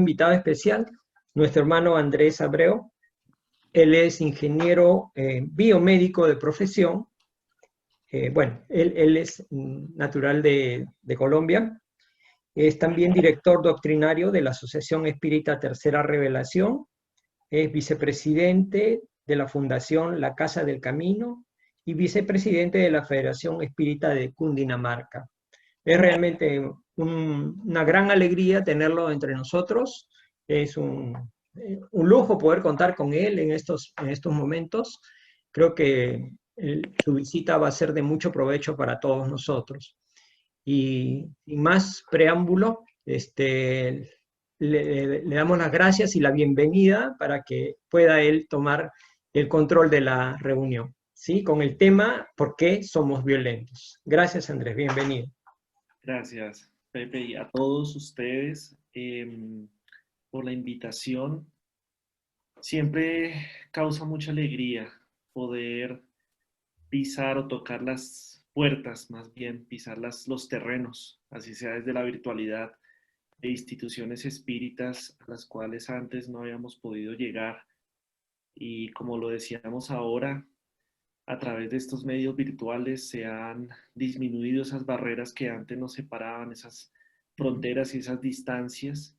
invitado especial, nuestro hermano Andrés Abreu. Él es ingeniero biomédico de profesión. Bueno, él es natural de Colombia. Es también director doctrinario de la Asociación Espírita Tercera Revelación. Es vicepresidente de la Fundación La Casa del Camino y vicepresidente de la Federación Espírita de Cundinamarca. Es realmente una gran alegría tenerlo entre nosotros. Es un lujo poder contar con él en estos momentos. Creo que su visita va a ser de mucho provecho para todos nosotros. Y sin más preámbulo, le damos las gracias y la bienvenida para que pueda él tomar el control de la reunión, ¿sí? Con el tema ¿por qué somos violentos? Gracias, Andrés, bienvenido. Gracias, Pepe, y a todos ustedes por la invitación. Siempre causa mucha alegría poder pisar o tocar las puertas, más bien pisar los terrenos, así sea desde la virtualidad, de instituciones espíritas a las cuales antes no habíamos podido llegar. Y como lo decíamos ahora, a través de estos medios virtuales se han disminuido esas barreras que antes nos separaban, esas fronteras y esas distancias,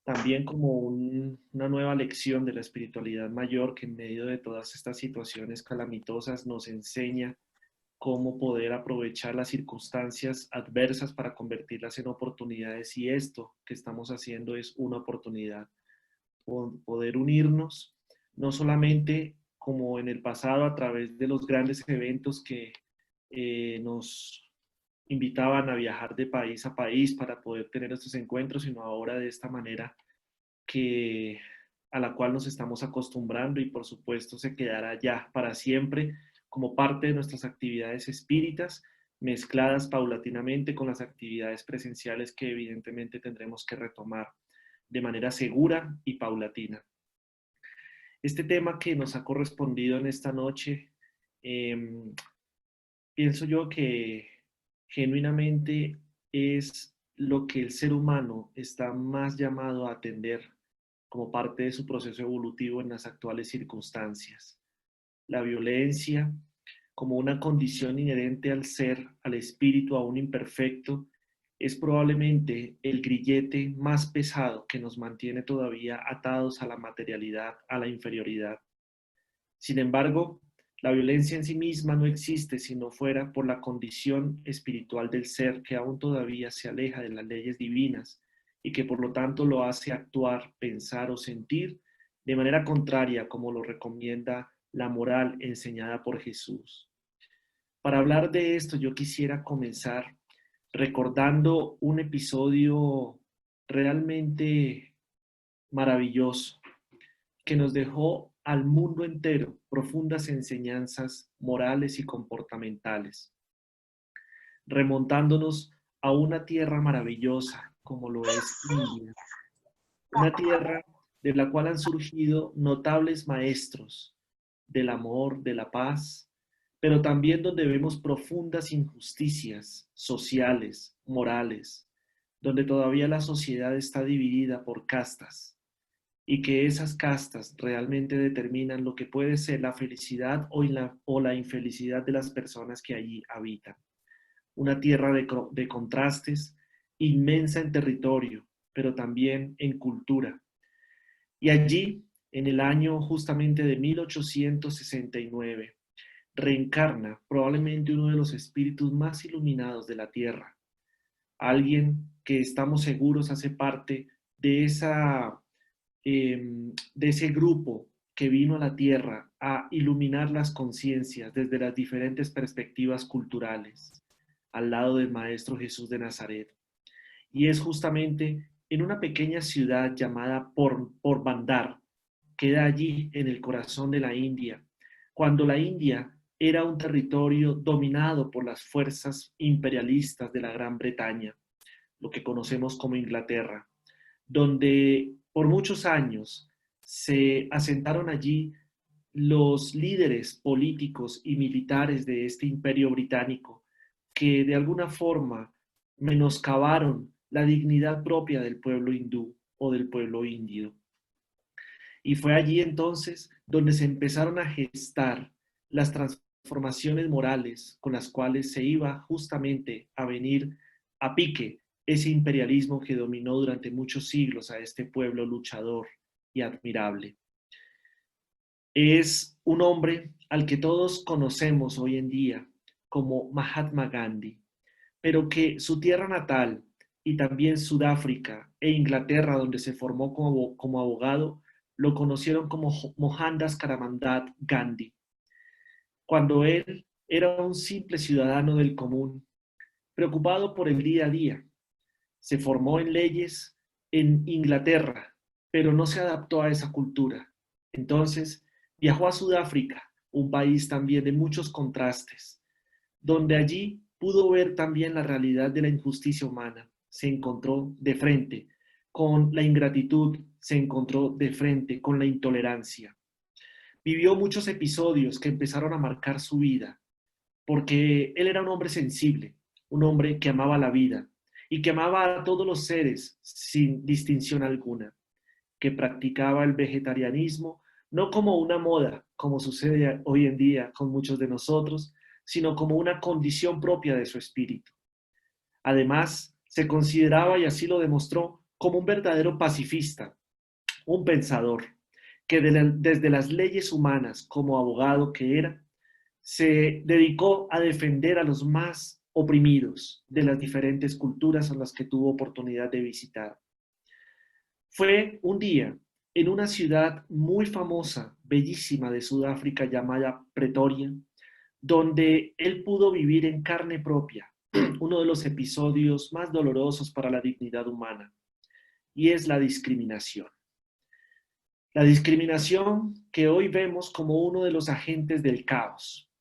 también como una nueva lección de la espiritualidad mayor que en medio de todas estas situaciones calamitosas nos enseña cómo poder aprovechar las circunstancias adversas para convertirlas en oportunidades, y esto que estamos haciendo es una oportunidad, poder unirnos, no solamente como en el pasado a través de los grandes eventos que nos invitaban a viajar de país a país para poder tener estos encuentros, sino ahora de esta manera a la cual nos estamos acostumbrando, y por supuesto se quedará ya para siempre como parte de nuestras actividades espíritas, mezcladas paulatinamente con las actividades presenciales que evidentemente tendremos que retomar de manera segura y paulatina. Este tema que nos ha correspondido en esta noche, pienso yo que genuinamente es lo que el ser humano está más llamado a atender como parte de su proceso evolutivo en las actuales circunstancias. La violencia, como una condición inherente al ser, al espíritu aún imperfecto, es probablemente el grillete más pesado que nos mantiene todavía atados a la materialidad, a la inferioridad. Sin embargo, la violencia en sí misma no existe si no fuera por la condición espiritual del ser, que aún todavía se aleja de las leyes divinas y que por lo tanto lo hace actuar, pensar o sentir de manera contraria, como lo recomienda la moral enseñada por Jesús. Para hablar de esto, yo quisiera comenzar recordando un episodio realmente maravilloso que nos dejó al mundo entero profundas enseñanzas morales y comportamentales, remontándonos a una tierra maravillosa como lo es India, una tierra de la cual han surgido notables maestros del amor, de la paz, pero también donde vemos profundas injusticias sociales, morales, donde todavía la sociedad está dividida por castas, y que esas castas realmente determinan lo que puede ser la felicidad o la infelicidad de las personas que allí habitan. Una tierra de contrastes, inmensa en territorio, pero también en cultura. Y allí, en el año justamente de 1869, reencarna probablemente uno de los espíritus más iluminados de la tierra, alguien que estamos seguros hace parte de ese grupo que vino a la tierra a iluminar las conciencias desde las diferentes perspectivas culturales, al lado del Maestro Jesús de Nazaret. Y es justamente en una pequeña ciudad llamada Porbandar, queda allí en el corazón de la India, cuando la India era un territorio dominado por las fuerzas imperialistas de la Gran Bretaña, lo que conocemos como Inglaterra, donde por muchos años se asentaron allí los líderes políticos y militares de este imperio británico, que de alguna forma menoscabaron la dignidad propia del pueblo hindú, o del pueblo indio. Y fue allí entonces donde se empezaron a gestar las transformaciones morales con las cuales se iba justamente a venir a pique ese imperialismo que dominó durante muchos siglos a este pueblo luchador y admirable. Es un hombre al que todos conocemos hoy en día como Mahatma Gandhi, pero que su tierra natal y también Sudáfrica e Inglaterra, donde se formó como abogado, lo conocieron como Mohandas Karamandat Gandhi, cuando él era un simple ciudadano del común, preocupado por el día a día. Se formó en leyes en Inglaterra, pero no se adaptó a esa cultura. Entonces viajó a Sudáfrica, un país también de muchos contrastes, donde allí pudo ver también la realidad de la injusticia humana. Se encontró de frente con la ingratitud, se encontró de frente con la intolerancia. Vivió muchos episodios que empezaron a marcar su vida, porque él era un hombre sensible, un hombre que amaba la vida y que amaba a todos los seres sin distinción alguna, que practicaba el vegetarianismo no como una moda, como sucede hoy en día con muchos de nosotros, sino como una condición propia de su espíritu. Además, se consideraba, y así lo demostró, como un verdadero pacifista, un pensador, que desde las leyes humanas, como abogado que era, se dedicó a defender a los más oprimidos de las diferentes culturas a las que tuvo oportunidad de visitar. Fue un día en una ciudad muy famosa, bellísima de Sudáfrica llamada Pretoria, donde él pudo vivir en carne propia uno de los episodios más dolorosos para la dignidad humana, y es la discriminación. La discriminación que hoy vemos como uno de los agentes del caos,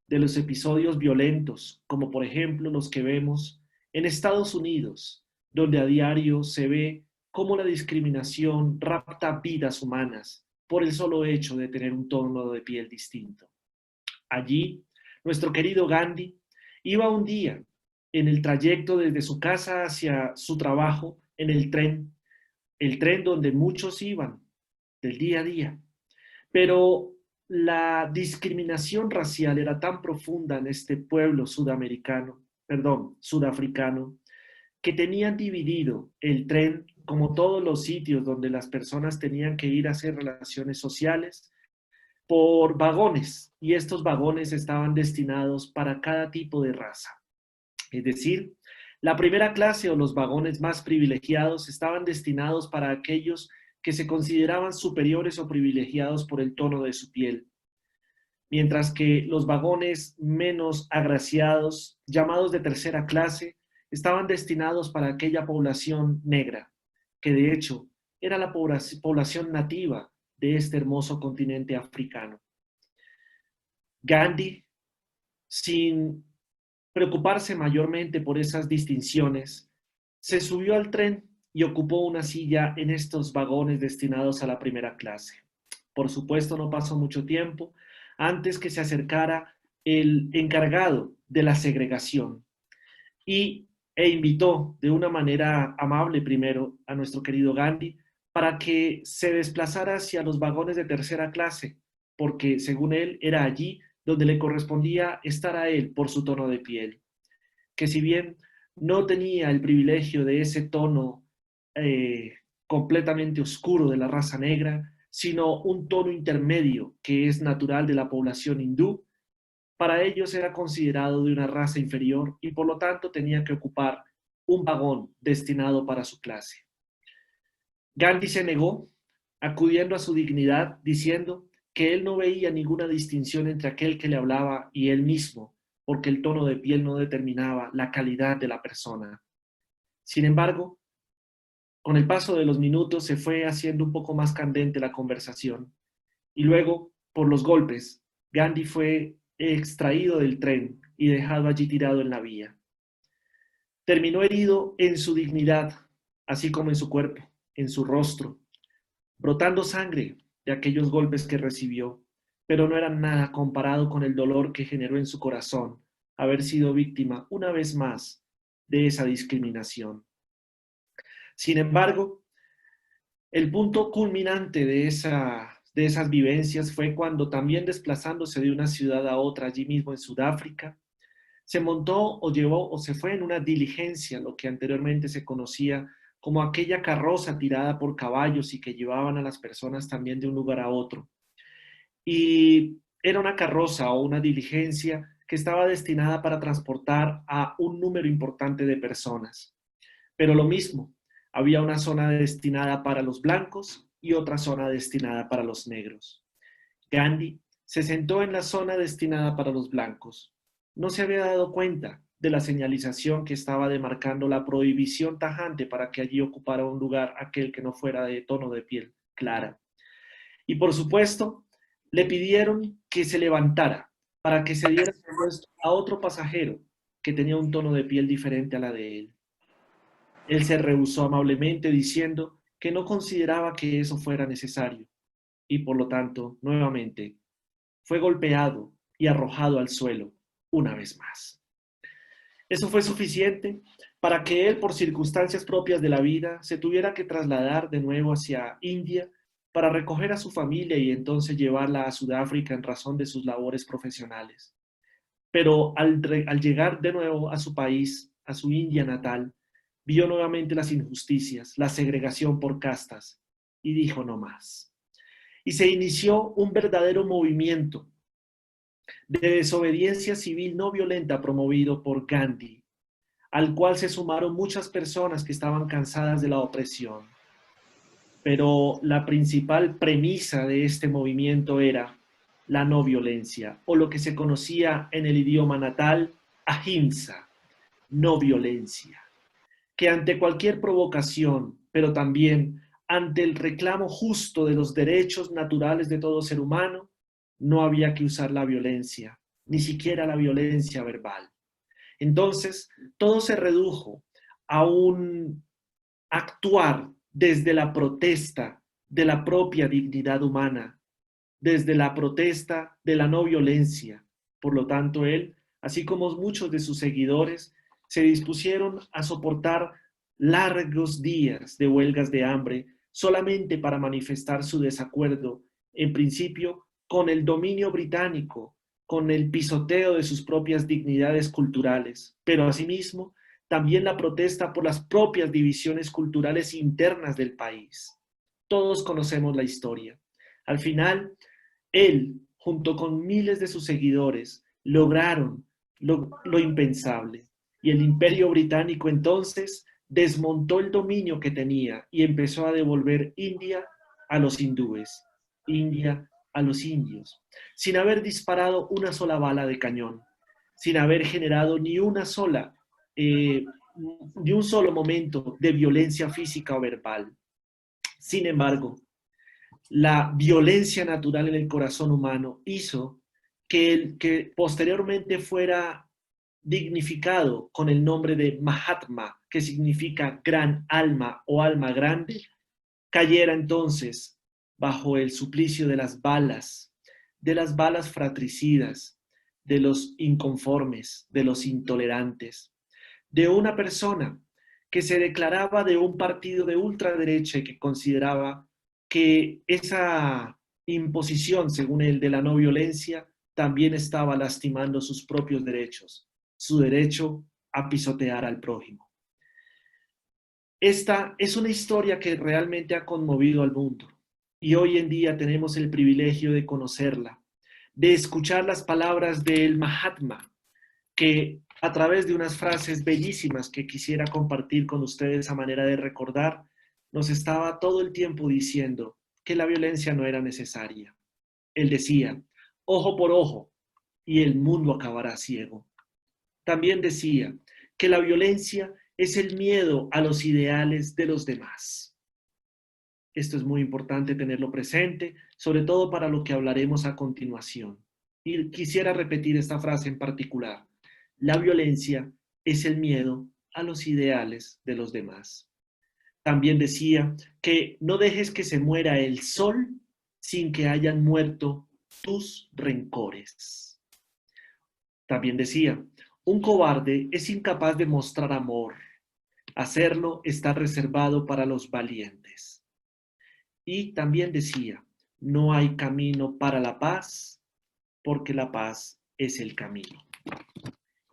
de los episodios violentos, como por ejemplo los que vemos en Estados Unidos, donde a diario se ve cómo la discriminación rapta vidas humanas por el solo hecho de tener un tono de piel distinto. Allí, nuestro querido Gandhi iba un día en el trayecto desde su casa hacia su trabajo en el tren donde muchos iban del día a día. Pero la discriminación racial era tan profunda en este pueblo sudafricano, que tenían dividido el tren como todos los sitios donde las personas tenían que ir a hacer relaciones sociales por vagones, y estos vagones estaban destinados para cada tipo de raza. Es decir, la primera clase o los vagones más privilegiados estaban destinados para aquellos que se consideraban superiores o privilegiados por el tono de su piel, mientras que los vagones menos agraciados, llamados de tercera clase, estaban destinados para aquella población negra, que de hecho era la población nativa de este hermoso continente africano. Gandhi, sin preocuparse mayormente por esas distinciones, se subió al tren y ocupó una silla en estos vagones destinados a la primera clase. Por supuesto, no pasó mucho tiempo antes que se acercara el encargado de la segregación e invitó de una manera amable primero a nuestro querido Gandhi para que se desplazara hacia los vagones de tercera clase, porque según él era allí donde le correspondía estar a él por su tono de piel, que si bien no tenía el privilegio de ese tono completamente oscuro de la raza negra, sino un tono intermedio que es natural de la población hindú, para ellos era considerado de una raza inferior y por lo tanto tenía que ocupar un vagón destinado para su clase. Gandhi se negó, acudiendo a su dignidad, diciendo que él no veía ninguna distinción entre aquel que le hablaba y él mismo, porque el tono de piel no determinaba la calidad de la persona. Sin embargo, con el paso de los minutos se fue haciendo un poco más candente la conversación y luego, por los golpes, Gandhi fue extraído del tren y dejado allí tirado en la vía. Terminó herido en su dignidad, así como en su cuerpo, en su rostro, brotando sangre de aquellos golpes que recibió, pero no eran nada comparado con el dolor que generó en su corazón haber sido víctima una vez más de esa discriminación. Sin embargo, El punto culminante de esas vivencias fue cuando, también desplazándose de una ciudad a otra allí mismo en Sudáfrica, se montó o llevó o se fue en una diligencia, lo que anteriormente se conocía como aquella carroza tirada por caballos y que llevaban a las personas también de un lugar a otro. Y era una carroza o una diligencia que estaba destinada para transportar a un número importante de personas. Pero lo mismo, había una zona destinada para los blancos y otra zona destinada para los negros. Gandhi se sentó en la zona destinada para los blancos. No se había dado cuenta de la señalización que estaba demarcando la prohibición tajante para que allí ocupara un lugar aquel que no fuera de tono de piel clara. Y por supuesto, le pidieron que se levantara para que se diera puesto a otro pasajero que tenía un tono de piel diferente a la de él. Él se rehusó amablemente diciendo que no consideraba que eso fuera necesario y por lo tanto, nuevamente, fue golpeado y arrojado al suelo una vez más. Eso fue suficiente para que él, por circunstancias propias de la vida, se tuviera que trasladar de nuevo hacia India para recoger a su familia y entonces llevarla a Sudáfrica en razón de sus labores profesionales. Pero al llegar de nuevo a su país, a su India natal, vio nuevamente las injusticias, la segregación por castas y dijo no más. Y se inició un verdadero movimiento de desobediencia civil no violenta promovido por Gandhi, al cual se sumaron muchas personas que estaban cansadas de la opresión. Pero la principal premisa de este movimiento era la no violencia, o lo que se conocía en el idioma natal, ahimsa, no violencia, que ante cualquier provocación, pero también ante el reclamo justo de los derechos naturales de todo ser humano, no había que usar la violencia, ni siquiera la violencia verbal. Entonces, todo se redujo a un actuar desde la protesta de la propia dignidad humana, desde la protesta de la no violencia. Por lo tanto, él, así como muchos de sus seguidores, se dispusieron a soportar largos días de huelgas de hambre solamente para manifestar su desacuerdo, en principio, con el dominio británico, con el pisoteo de sus propias dignidades culturales, pero asimismo también la protesta por las propias divisiones culturales internas del país. Todos conocemos la historia. Al final, él, junto con miles de sus seguidores, lograron lo impensable. Y el Imperio Británico entonces desmontó el dominio que tenía y empezó a devolver India a los hindúes, India a los indios, sin haber disparado una sola bala de cañón, sin haber generado ni ni un solo momento de violencia física o verbal. Sin embargo, la violencia natural en el corazón humano hizo que posteriormente fuera dignificado con el nombre de Mahatma, que significa gran alma o alma grande, cayera entonces bajo el suplicio de las balas fratricidas, de los inconformes, de los intolerantes, de una persona que se declaraba de un partido de ultraderecha y que consideraba que esa imposición, según él, de la no violencia, también estaba lastimando sus propios derechos, su derecho a pisotear al prójimo. Esta es una historia que realmente ha conmovido al mundo y hoy en día tenemos el privilegio de conocerla, de escuchar las palabras del Mahatma, que a través de unas frases bellísimas que quisiera compartir con ustedes a manera de recordar, nos estaba todo el tiempo diciendo que la violencia no era necesaria. Él decía, ojo por ojo, y el mundo acabará ciego. También decía que la violencia es el miedo a los ideales de los demás. Esto es muy importante tenerlo presente, sobre todo para lo que hablaremos a continuación. Y quisiera repetir esta frase en particular. La violencia es el miedo a los ideales de los demás. También decía que no dejes que se muera el sol sin que hayan muerto tus rencores. También decía, un cobarde es incapaz de mostrar amor. Hacerlo está reservado para los valientes. Y también decía, no hay camino para la paz, porque la paz es el camino.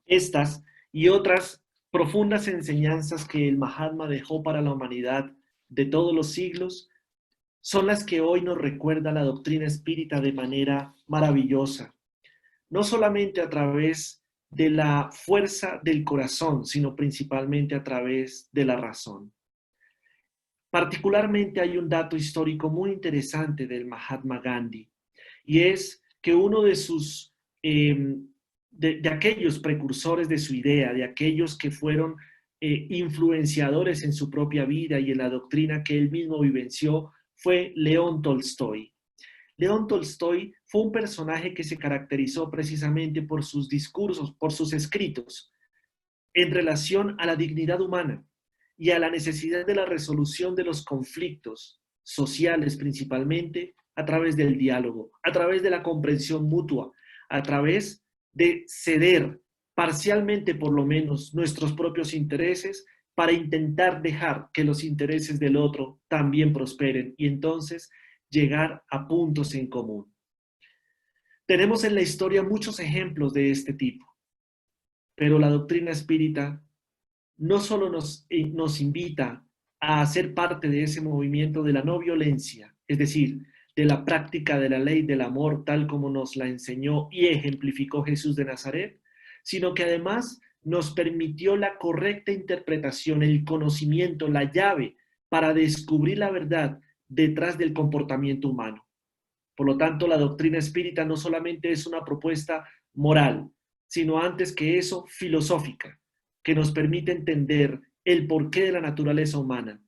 Estas y otras profundas enseñanzas que el Mahatma dejó para la humanidad de todos los siglos son las que hoy nos recuerda la doctrina espírita de manera maravillosa, no solamente a través de la fuerza del corazón, sino principalmente a través de la razón. Particularmente hay un dato histórico muy interesante del Mahatma Gandhi, y es que uno de sus, de aquellos precursores de su idea, de aquellos que fueron influenciadores en su propia vida y en la doctrina que él mismo vivenció, fue León Tolstoy. León Tolstoy fue un personaje que se caracterizó precisamente por sus discursos, por sus escritos, en relación a la dignidad humana y a la necesidad de la resolución de los conflictos sociales principalmente a través del diálogo, a través de la comprensión mutua, a través de ceder parcialmente por lo menos nuestros propios intereses para intentar dejar que los intereses del otro también prosperen y entonces llegar a puntos en común. Tenemos en la historia muchos ejemplos de este tipo, pero la doctrina espírita no solo nos invita a ser parte de ese movimiento de la no violencia, es decir, de la práctica de la ley del amor tal como nos la enseñó y ejemplificó Jesús de Nazaret, sino que además nos permitió la correcta interpretación, el conocimiento, la llave para descubrir la verdad detrás del comportamiento humano. Por lo tanto, la doctrina espírita no solamente es una propuesta moral, sino antes que eso, filosófica, que nos permite entender el porqué de la naturaleza humana,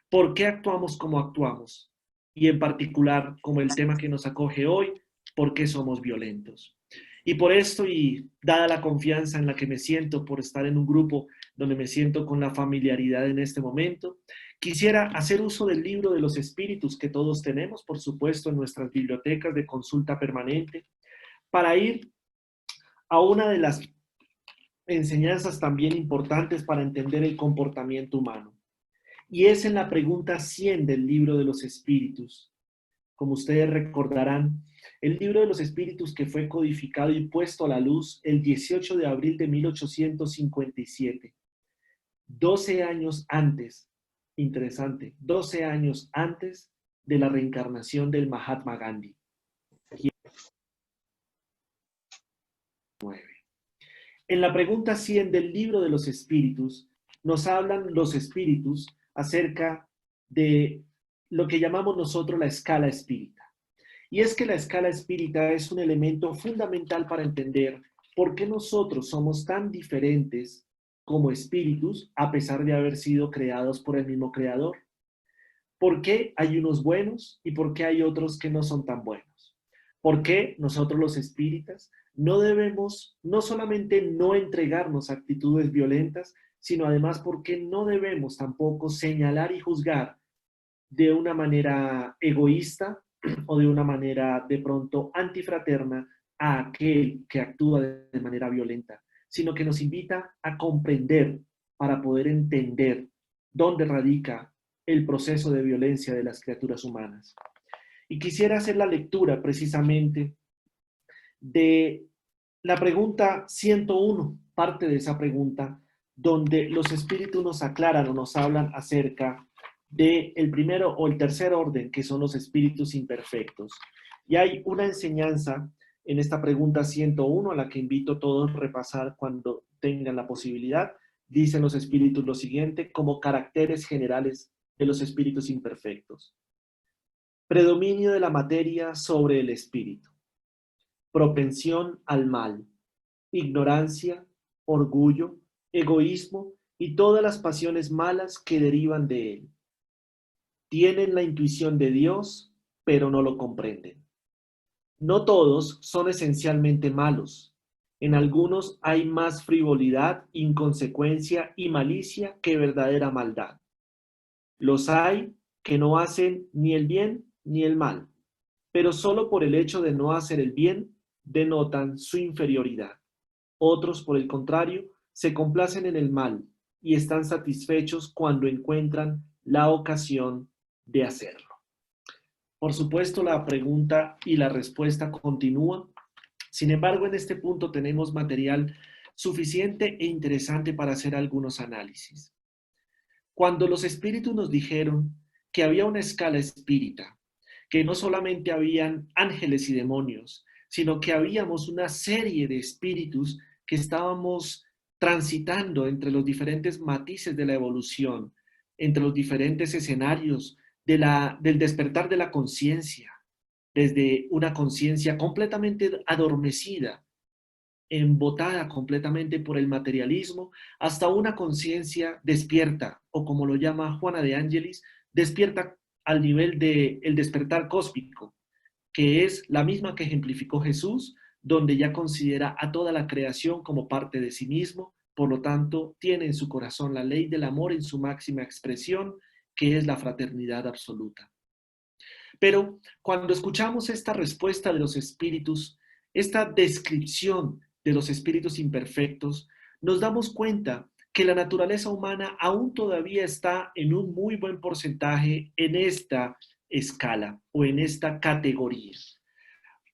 por qué actuamos como actuamos, y en particular, como el tema que nos acoge hoy, por qué somos violentos. Y por esto, y dada la confianza en la que me siento por estar en un grupo donde me siento con la familiaridad en este momento, quisiera hacer uso del libro de los espíritus que todos tenemos, por supuesto, en nuestras bibliotecas de consulta permanente, para ir a una de las enseñanzas también importantes para entender el comportamiento humano. Y es en la pregunta 100 del libro de los espíritus. Como ustedes recordarán, el libro de los espíritus que fue codificado y puesto a la luz el 18 de abril de 1857, 12 años antes, interesante, 12 años antes de la reencarnación del Mahatma Gandhi. En la pregunta 100 del libro de los espíritus, nos hablan los espíritus acerca de lo que llamamos nosotros la escala espírita. Y es que la escala espírita es un elemento fundamental para entender por qué nosotros somos tan diferentes como espíritus a pesar de haber sido creados por el mismo creador. ¿Por qué hay unos buenos y por qué hay otros que no son tan buenos? ¿Por qué nosotros los espíritas no debemos no solamente no entregarnos a actitudes violentas, sino además por qué no debemos tampoco señalar y juzgar de una manera egoísta o de una manera de pronto antifraterna a aquel que actúa de manera violenta, sino que nos invita a comprender para poder entender dónde radica el proceso de violencia de las criaturas humanas. Y quisiera hacer la lectura precisamente de la pregunta 101, parte de esa pregunta, donde los espíritus nos aclaran o nos hablan acerca del primero o el tercer orden, que son los espíritus imperfectos. Y hay una enseñanza en esta pregunta 101 a la que invito a todos a repasar cuando tengan la posibilidad. Dicen los espíritus lo siguiente como caracteres generales de los espíritus imperfectos. Predominio de la materia sobre el espíritu. Propensión al mal. Ignorancia, orgullo, egoísmo y todas las pasiones malas que derivan de él. Tienen la intuición de Dios, pero no lo comprenden. No todos son esencialmente malos. En algunos hay más frivolidad, inconsecuencia y malicia que verdadera maldad. Los hay que no hacen ni el bien ni el mal, pero solo por el hecho de no hacer el bien denotan su inferioridad. Otros, por el contrario, se complacen en el mal y están satisfechos cuando encuentran la ocasión de hacerlo. Por supuesto, la pregunta y la respuesta continúan. Sin embargo, en este punto tenemos material suficiente e interesante para hacer algunos análisis. Cuando los espíritus nos dijeron que había una escala espírita, que no solamente habían ángeles y demonios, sino que habíamos una serie de espíritus que estábamos transitando entre los diferentes matices de la evolución, entre los diferentes escenarios del despertar de la conciencia, desde una conciencia completamente adormecida, embotada completamente por el materialismo, hasta una conciencia despierta, o como lo llama Juana de Ángelis, despierta al nivel del despertar cósmico, que es la misma que ejemplificó Jesús, donde ya considera a toda la creación como parte de sí mismo, por lo tanto, tiene en su corazón la ley del amor en su máxima expresión, que es la fraternidad absoluta. Pero cuando escuchamos esta respuesta de los espíritus, esta descripción de los espíritus imperfectos, nos damos cuenta que la naturaleza humana aún todavía está en un muy buen porcentaje en esta escala o en esta categoría.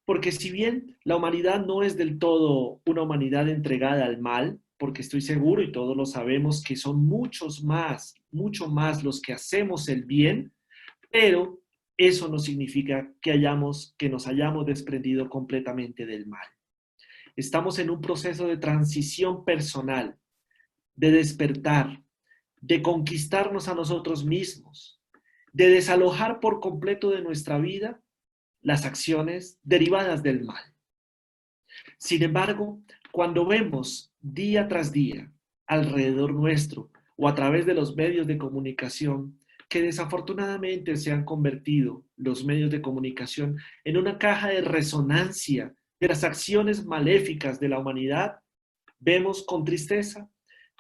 Porque si bien la humanidad no es del todo una humanidad entregada al mal, porque estoy seguro y todos lo sabemos que son mucho más los que hacemos el bien, pero eso no significa que nos hayamos desprendido completamente del mal. Estamos en un proceso de transición personal, de despertar, de conquistarnos a nosotros mismos, de desalojar por completo de nuestra vida las acciones derivadas del mal. Sin embargo, cuando vemos día tras día alrededor nuestro o a través de los medios de comunicación, que desafortunadamente se han convertido los medios de comunicación en una caja de resonancia de las acciones maléficas de la humanidad, vemos con tristeza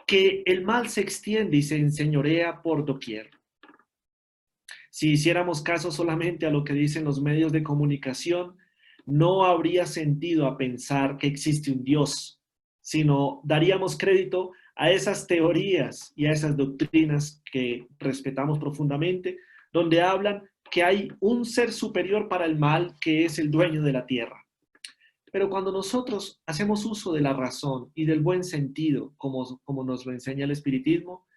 que el mal se extiende y se enseñorea por doquier. Si hiciéramos caso solamente a lo que dicen los medios de comunicación, no habría sentido a pensar que existe un Dios, sino daríamos crédito a esas teorías y a esas doctrinas que respetamos profundamente, donde hablan que hay un ser superior para el mal que es el dueño de la tierra. Pero cuando nosotros hacemos uso de la razón y del buen sentido, como nos lo enseña el espiritismo,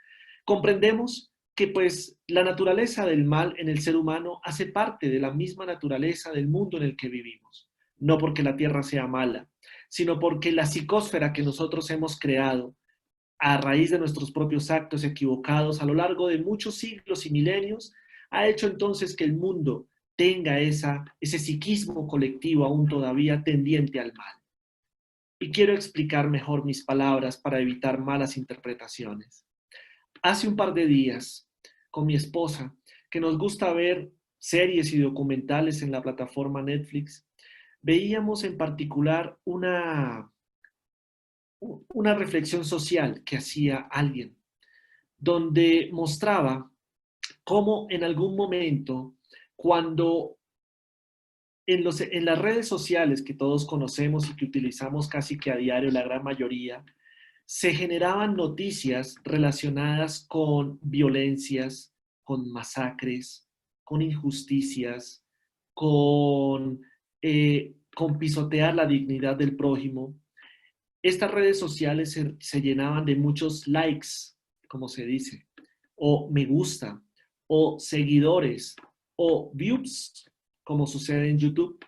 comprendemos que pues la naturaleza del mal en el ser humano hace parte de la misma naturaleza del mundo en el que vivimos. No porque la tierra sea mala, sino porque la psicósfera que nosotros hemos creado a raíz de nuestros propios actos equivocados a lo largo de muchos siglos y milenios, ha hecho entonces que el mundo tenga ese psiquismo colectivo aún todavía tendiente al mal. Y quiero explicar mejor mis palabras para evitar malas interpretaciones. Hace un par de días, con mi esposa, que nos gusta ver series y documentales en la plataforma Netflix, veíamos en particular una reflexión social que hacía alguien, donde mostraba cómo en algún momento, cuando en las redes sociales que todos conocemos y que utilizamos casi que a diario la gran mayoría, se generaban noticias relacionadas con violencias, con masacres, con injusticias, con pisotear la dignidad del prójimo. Estas redes sociales se llenaban de muchos likes, como se dice, o me gusta, o seguidores, o views, como sucede en YouTube.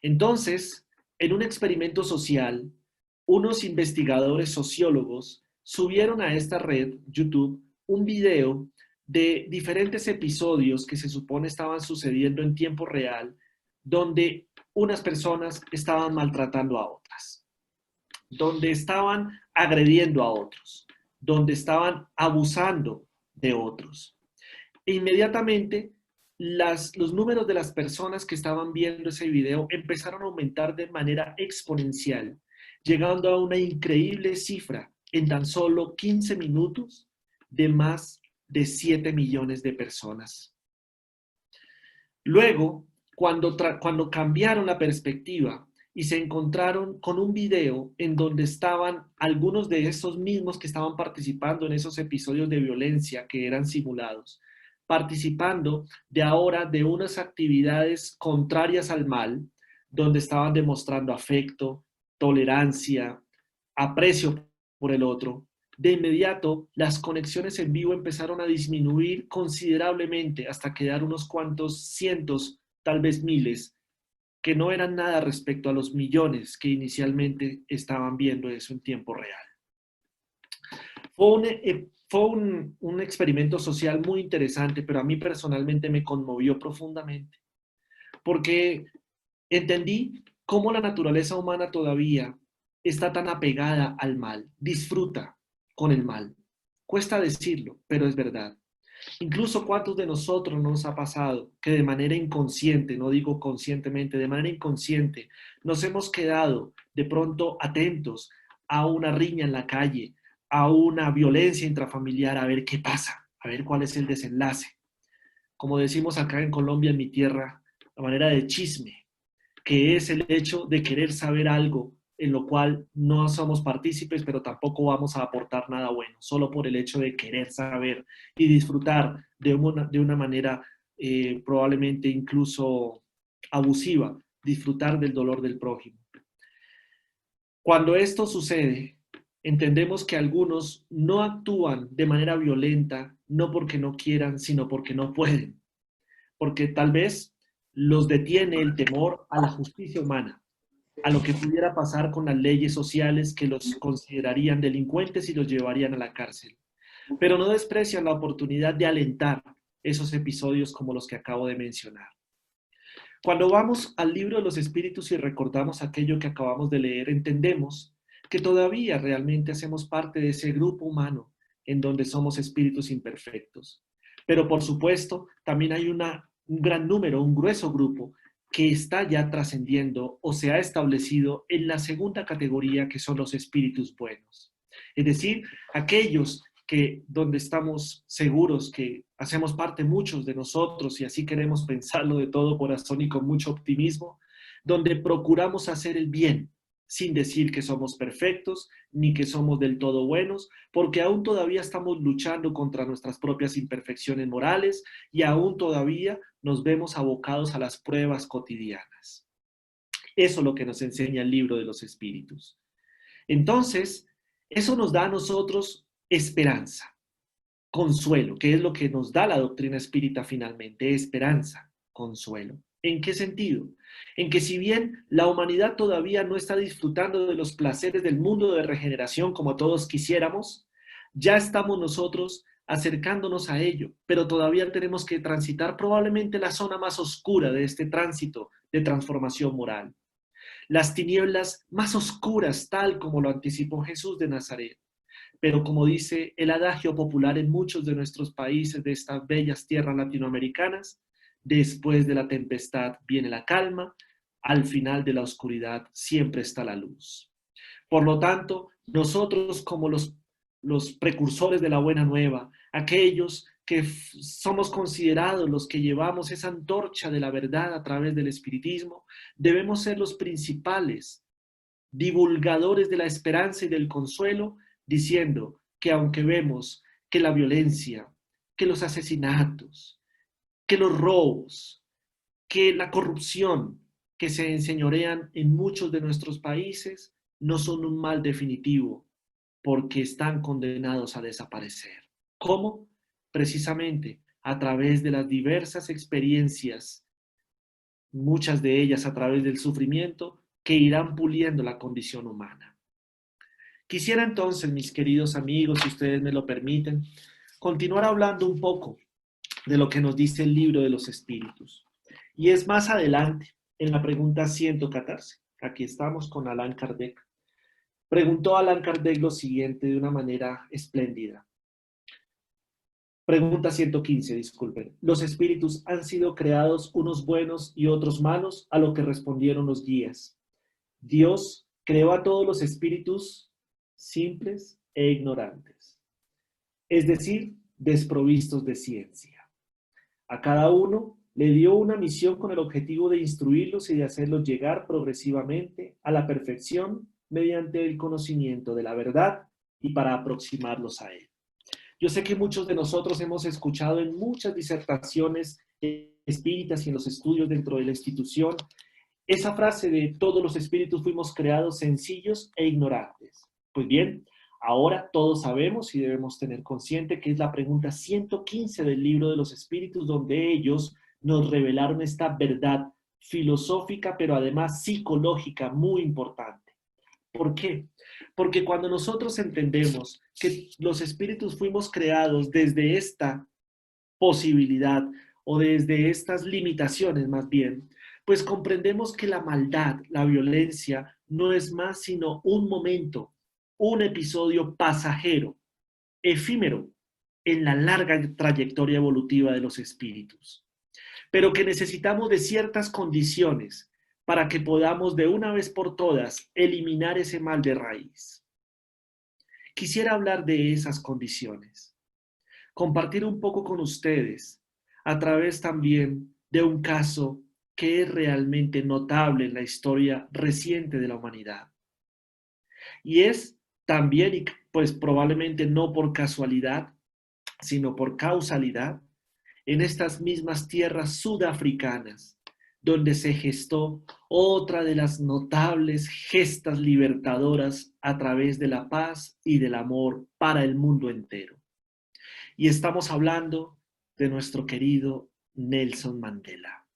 Entonces, en un experimento social, unos investigadores sociólogos subieron a esta red, YouTube, un video de diferentes episodios que se supone estaban sucediendo en tiempo real, donde unas personas estaban maltratando a otras, donde estaban agrediendo a otros, donde estaban abusando de otros. E inmediatamente los números de las personas que estaban viendo ese video empezaron a aumentar de manera exponencial, llegando a una increíble cifra en tan solo 15 minutos de más de 7 millones de personas. Luego, cuando cambiaron la perspectiva y se encontraron con un video en donde estaban algunos de esos mismos que estaban participando en esos episodios de violencia que eran simulados, participando de ahora de unas actividades contrarias al mal, donde estaban demostrando afecto, tolerancia, aprecio por el otro. De inmediato, las conexiones en vivo empezaron a disminuir considerablemente hasta quedar unos cuantos cientos, tal vez miles, que no eran nada respecto a los millones que inicialmente estaban viendo eso en tiempo real. Fue un experimento social muy interesante, pero a mí personalmente me conmovió profundamente, porque entendí cómo la naturaleza humana todavía está tan apegada al mal, disfruta con el mal. Cuesta decirlo, pero es verdad. Incluso cuántos de nosotros nos ha pasado que de manera inconsciente, no digo conscientemente, de manera inconsciente, nos hemos quedado de pronto atentos a una riña en la calle, a una violencia intrafamiliar, a ver qué pasa, a ver cuál es el desenlace. Como decimos acá en Colombia, en mi tierra, a manera de chisme, que es el hecho de querer saber algo en lo cual no somos partícipes, pero tampoco vamos a aportar nada bueno, solo por el hecho de querer saber y disfrutar de una manera probablemente incluso abusiva, disfrutar del dolor del prójimo. Cuando esto sucede, entendemos que algunos no actúan de manera violenta, no porque no quieran, sino porque no pueden, porque tal vez los detiene el temor a la justicia humana, a lo que pudiera pasar con las leyes sociales que los considerarían delincuentes y los llevarían a la cárcel. Pero no desprecian la oportunidad de alentar esos episodios como los que acabo de mencionar. Cuando vamos al libro de los espíritus y recordamos aquello que acabamos de leer, entendemos que todavía realmente hacemos parte de ese grupo humano en donde somos espíritus imperfectos. Pero por supuesto, también hay un gran número, un grueso grupo que está ya trascendiendo o se ha establecido en la segunda categoría, que son los espíritus buenos. Es decir, aquellos que donde estamos seguros que hacemos parte muchos de nosotros y así queremos pensarlo de todo corazón y con mucho optimismo, donde procuramos hacer el bien sin decir que somos perfectos ni que somos del todo buenos, porque aún todavía estamos luchando contra nuestras propias imperfecciones morales y aún todavía nos vemos abocados a las pruebas cotidianas. Eso es lo que nos enseña el libro de los espíritus. Entonces, eso nos da a nosotros esperanza, consuelo, que es lo que nos da la doctrina espírita finalmente, esperanza, consuelo. ¿En qué sentido? En que si bien la humanidad todavía no está disfrutando de los placeres del mundo de regeneración como todos quisiéramos, ya estamos nosotros acercándonos a ello, pero todavía tenemos que transitar probablemente la zona más oscura de este tránsito de transformación moral. Las tinieblas más oscuras, tal como lo anticipó Jesús de Nazaret. Pero como dice el adagio popular en muchos de nuestros países de estas bellas tierras latinoamericanas, después de la tempestad viene la calma, al final de la oscuridad siempre está la luz. Por lo tanto, nosotros como los precursores de la buena nueva, aquellos que somos considerados los que llevamos esa antorcha de la verdad a través del espiritismo, debemos ser los principales divulgadores de la esperanza y del consuelo, diciendo que aunque vemos que la violencia, que los asesinatos, que los robos, que la corrupción que se enseñorean en muchos de nuestros países no son un mal definitivo, porque están condenados a desaparecer. ¿Cómo? Precisamente a través de las diversas experiencias, muchas de ellas a través del sufrimiento, que irán puliendo la condición humana. Quisiera entonces, mis queridos amigos, si ustedes me lo permiten, continuar hablando un poco de lo que nos dice el libro de los espíritus. Y es más adelante, en la pregunta 114. Aquí estamos con Allan Kardec. Preguntó Allan Kardec lo siguiente de una manera espléndida. Pregunta 115, disculpen. ¿Los espíritus han sido creados unos buenos y otros malos? A lo que respondieron los guías. Dios creó a todos los espíritus simples e ignorantes, es decir, desprovistos de ciencia. A cada uno le dio una misión con el objetivo de instruirlos y de hacerlos llegar progresivamente a la perfección mediante el conocimiento de la verdad y para aproximarlos a él. Yo sé que muchos de nosotros hemos escuchado en muchas disertaciones espíritas y en los estudios dentro de la institución esa frase de todos los espíritus fuimos creados sencillos e ignorantes. Pues bien, ahora todos sabemos y debemos tener consciente que es la pregunta 115 del libro de los espíritus, donde ellos nos revelaron esta verdad filosófica, pero además psicológica muy importante. ¿Por qué? Porque cuando nosotros entendemos que los espíritus fuimos creados desde esta posibilidad o desde estas limitaciones más bien, pues comprendemos que la maldad, la violencia, no es más sino un momento, un episodio pasajero, efímero en la larga trayectoria evolutiva de los espíritus, pero que necesitamos de ciertas condiciones para que podamos de una vez por todas eliminar ese mal de raíz. Quisiera hablar de esas condiciones, compartir un poco con ustedes a través también de un caso que es realmente notable en la historia reciente de la humanidad. Y es también, y pues probablemente no por casualidad, sino por causalidad, en estas mismas tierras sudafricanas, donde se gestó otra de las notables gestas libertadoras a través de la paz y del amor para el mundo entero. Y estamos hablando de nuestro querido Nelson Mandela.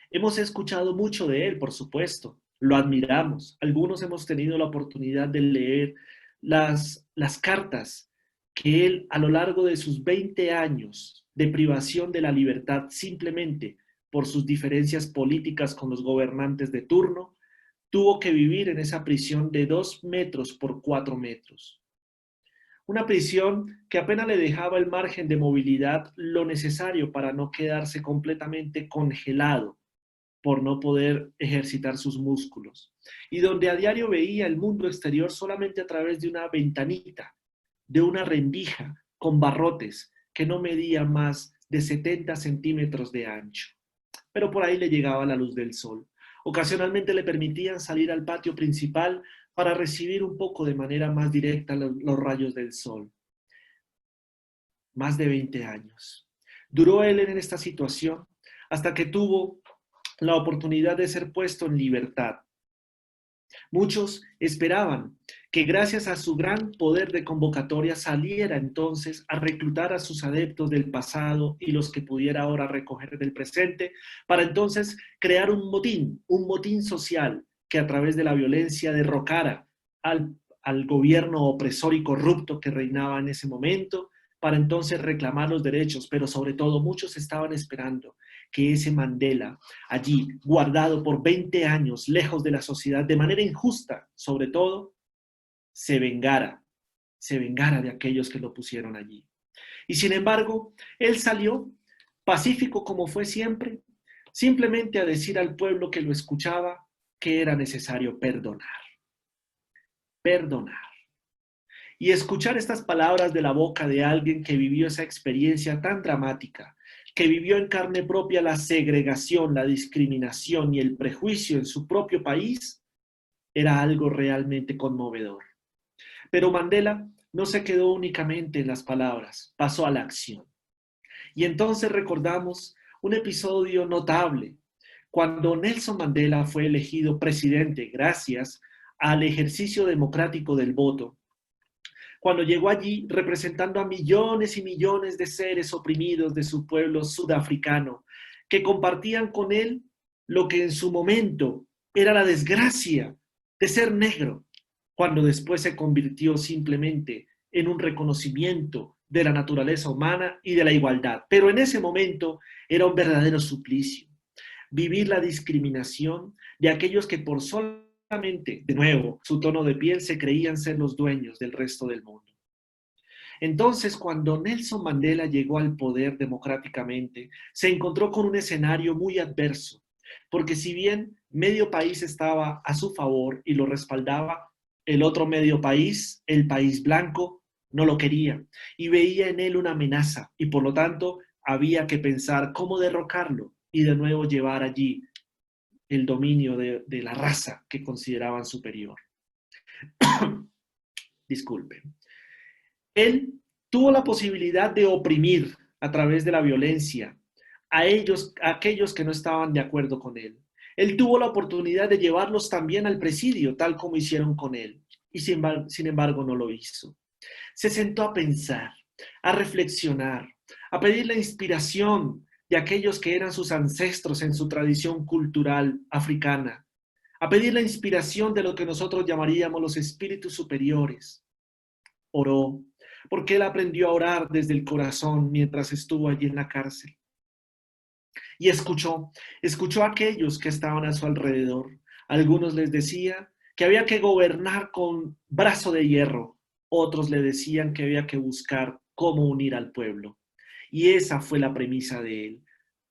Hemos escuchado mucho de él, por supuesto, lo admiramos. Algunos hemos tenido la oportunidad de leer las cartas que él a lo largo de sus 20 años de privación de la libertad simplemente por sus diferencias políticas con los gobernantes de turno, tuvo que vivir en esa prisión de 2 metros por 4 metros. Una prisión que apenas le dejaba el margen de movilidad lo necesario para no quedarse completamente congelado por no poder ejercitar sus músculos, y donde a diario veía el mundo exterior solamente a través de una ventanita, de una rendija con barrotes que no medía más de 70 centímetros de ancho. Pero por ahí le llegaba la luz del sol. Ocasionalmente le permitían salir al patio principal para recibir un poco de manera más directa los rayos del sol. Más de 20 años. Duró él en esta situación hasta que tuvo la oportunidad de ser puesto en libertad. Muchos esperaban que gracias a su gran poder de convocatoria saliera entonces a reclutar a sus adeptos del pasado y los que pudiera ahora recoger del presente, para entonces crear un motín social que a través de la violencia derrocara al gobierno opresor y corrupto que reinaba en ese momento, para entonces reclamar los derechos, pero sobre todo muchos estaban esperando que ese Mandela, allí guardado por 20 años, lejos de la sociedad, de manera injusta, sobre todo, se vengara de aquellos que lo pusieron allí. Y sin embargo, él salió pacífico como fue siempre, simplemente a decir al pueblo que lo escuchaba que era necesario perdonar. Perdonar. Y escuchar estas palabras de la boca de alguien que vivió esa experiencia tan dramática, que vivió en carne propia la segregación, la discriminación y el prejuicio en su propio país, era algo realmente conmovedor. Pero Mandela no se quedó únicamente en las palabras, pasó a la acción. Y entonces recordamos un episodio notable, cuando Nelson Mandela fue elegido presidente gracias al ejercicio democrático del voto. Cuando llegó allí representando a millones y millones de seres oprimidos de su pueblo sudafricano, que compartían con él lo que en su momento era la desgracia de ser negro, cuando después se convirtió simplemente en un reconocimiento de la naturaleza humana y de la igualdad. Pero en ese momento era un verdadero suplicio. Vivir la discriminación de aquellos que por solamente, de nuevo, su tono de piel se creían ser los dueños del resto del mundo. Entonces, cuando Nelson Mandela llegó al poder democráticamente, se encontró con un escenario muy adverso, porque si bien medio país estaba a su favor y lo respaldaba, el otro medio país, el país blanco, no lo quería y veía en él una amenaza y por lo tanto había que pensar cómo derrocarlo y de nuevo llevar allí el dominio de la raza que consideraban superior. Disculpen. Él tuvo la posibilidad de oprimir a través de la violencia a aquellos que no estaban de acuerdo con él. Él tuvo la oportunidad de llevarlos también al presidio, tal como hicieron con él, y sin embargo no lo hizo. Se sentó a pensar, a reflexionar, a pedir la inspiración de aquellos que eran sus ancestros en su tradición cultural africana, a pedir la inspiración de lo que nosotros llamaríamos los espíritus superiores. Oró, porque él aprendió a orar desde el corazón mientras estuvo allí en la cárcel. Y escuchó a aquellos que estaban a su alrededor. Algunos les decía que había que gobernar con brazo de hierro, otros le decían que había que buscar cómo unir al pueblo. Y esa fue la premisa de él,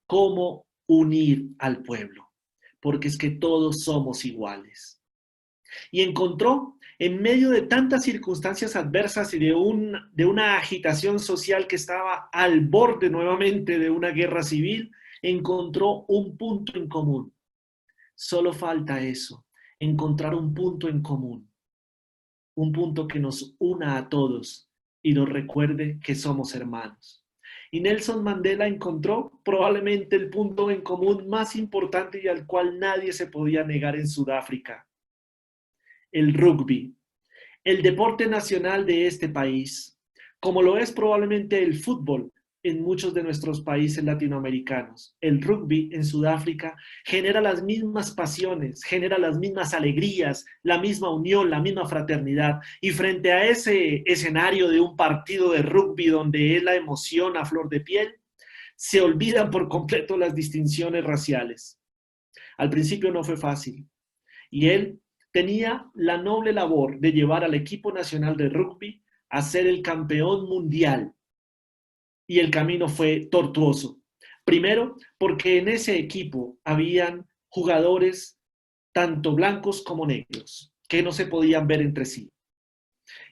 cómo unir al pueblo, porque es que todos somos iguales. Y encontró, en medio de tantas circunstancias adversas y de una agitación social que estaba al borde nuevamente de una guerra civil, encontró un punto en común. Solo falta eso, encontrar un punto en común, un punto que nos una a todos y nos recuerde que somos hermanos. Y Nelson Mandela encontró probablemente el punto en común más importante y al cual nadie se podía negar en Sudáfrica: el rugby, el deporte nacional de este país, como lo es probablemente el fútbol en muchos de nuestros países latinoamericanos. El rugby en Sudáfrica genera las mismas pasiones, genera las mismas alegrías, la misma unión, la misma fraternidad. Y frente a ese escenario de un partido de rugby donde es la emoción a flor de piel, se olvidan por completo las distinciones raciales. Al principio no fue fácil. Y él tenía la noble labor de llevar al equipo nacional de rugby a ser el campeón mundial. Y el camino fue tortuoso. Primero, porque en ese equipo habían jugadores tanto blancos como negros, que no se podían ver entre sí.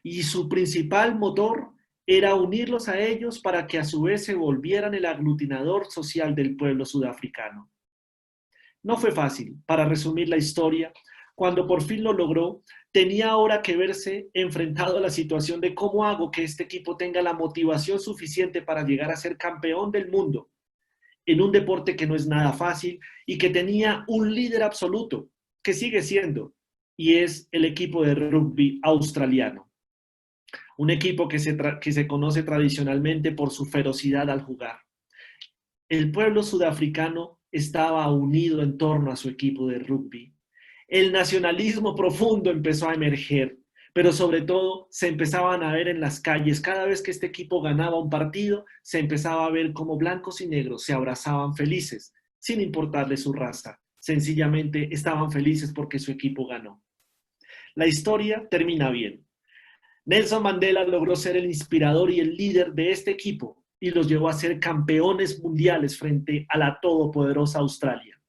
Y su principal motor era unirlos a ellos para que a su vez se volvieran el aglutinador social del pueblo sudafricano. No fue fácil. Para resumir la historia, cuando por fin lo logró, tenía ahora que verse enfrentado a la situación de cómo hago que este equipo tenga la motivación suficiente para llegar a ser campeón del mundo en un deporte que no es nada fácil y que tenía un líder absoluto, que sigue siendo, y es el equipo de rugby australiano. Un equipo que se conoce tradicionalmente por su ferocidad al jugar. El pueblo sudafricano estaba unido en torno a su equipo de rugby. El nacionalismo profundo empezó a emerger, pero sobre todo se empezaban a ver en las calles. Cada vez que este equipo ganaba un partido, se empezaba a ver como blancos y negros se abrazaban felices, sin importarle su raza. Sencillamente estaban felices porque su equipo ganó. La historia termina bien. Nelson Mandela logró ser el inspirador y el líder de este equipo y los llevó a ser campeones mundiales frente a la todopoderosa Australia.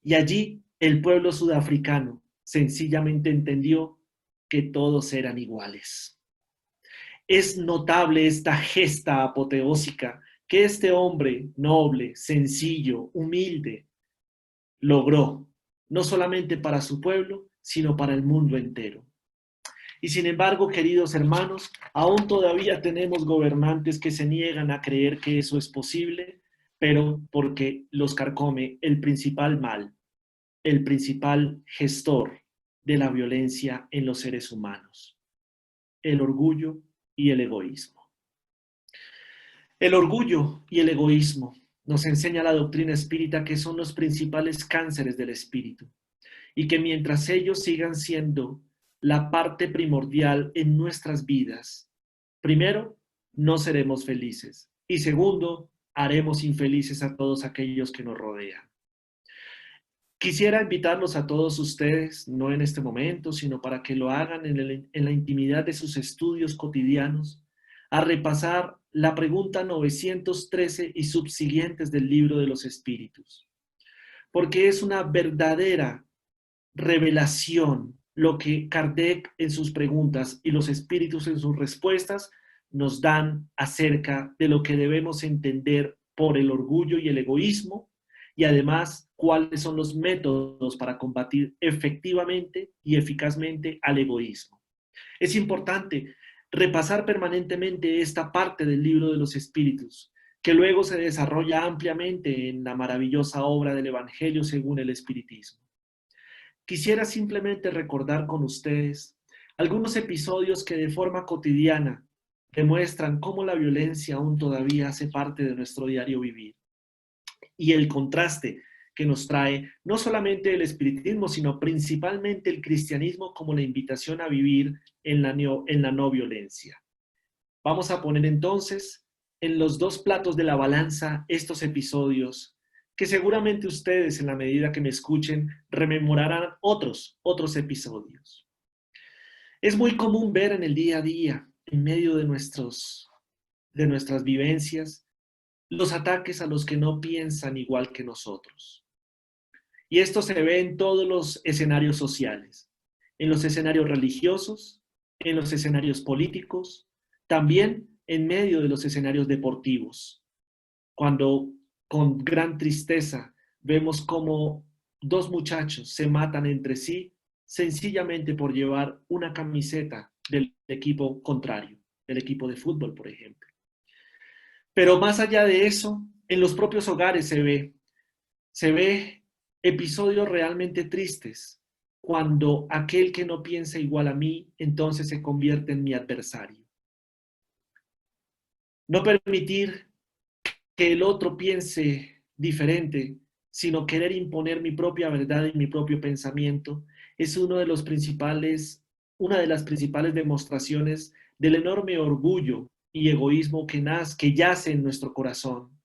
Y allí el pueblo sudafricano sencillamente entendió que todos eran iguales. Es notable esta gesta apoteósica que este hombre noble, sencillo, humilde, logró, no solamente para su pueblo, sino para el mundo entero. Y sin embargo, queridos hermanos, aún todavía tenemos gobernantes que se niegan a creer que eso es posible, pero porque los carcome el principal mal, el principal gestor de la violencia en los seres humanos: el orgullo y el egoísmo. El orgullo y el egoísmo nos enseña la doctrina espírita que son los principales cánceres del espíritu y que mientras ellos sigan siendo la parte primordial en nuestras vidas, primero, no seremos felices y segundo, haremos infelices a todos aquellos que nos rodean. Quisiera invitarlos a todos ustedes, no en este momento, sino para que lo hagan en la intimidad de sus estudios cotidianos, a repasar la pregunta 913 y subsiguientes del Libro de los Espíritus, porque es una verdadera revelación lo que Kardec en sus preguntas y los espíritus en sus respuestas nos dan acerca de lo que debemos entender por el orgullo y el egoísmo, y además cuáles son los métodos para combatir efectivamente y eficazmente al egoísmo. Es importante repasar permanentemente esta parte del libro de los Espíritus, que luego se desarrolla ampliamente en la maravillosa obra del Evangelio según el Espiritismo. Quisiera simplemente recordar con ustedes algunos episodios que de forma cotidiana demuestran cómo la violencia aún todavía hace parte de nuestro diario vivir. Y el contraste que nos trae no solamente el espiritismo, sino principalmente el cristianismo como la invitación a vivir en la no violencia. Vamos a poner entonces en los dos platos de la balanza estos episodios que seguramente ustedes, en la medida que me escuchen, rememorarán otros episodios. Es muy común ver en el día a día, en medio de nuestras vivencias, los ataques a los que no piensan igual que nosotros. Y esto se ve en todos los escenarios sociales, en los escenarios religiosos, en los escenarios políticos, también en medio de los escenarios deportivos, cuando con gran tristeza vemos cómo dos muchachos se matan entre sí sencillamente por llevar una camiseta del equipo contrario, del equipo de fútbol, por ejemplo. Pero más allá de eso, en los propios hogares se ve episodios realmente tristes, cuando aquel que no piensa igual a mí, entonces se convierte en mi adversario. No permitir que el otro piense diferente, sino querer imponer mi propia verdad y mi propio pensamiento, es una de las principales demostraciones del enorme orgullo y egoísmo que yace en nuestro corazón.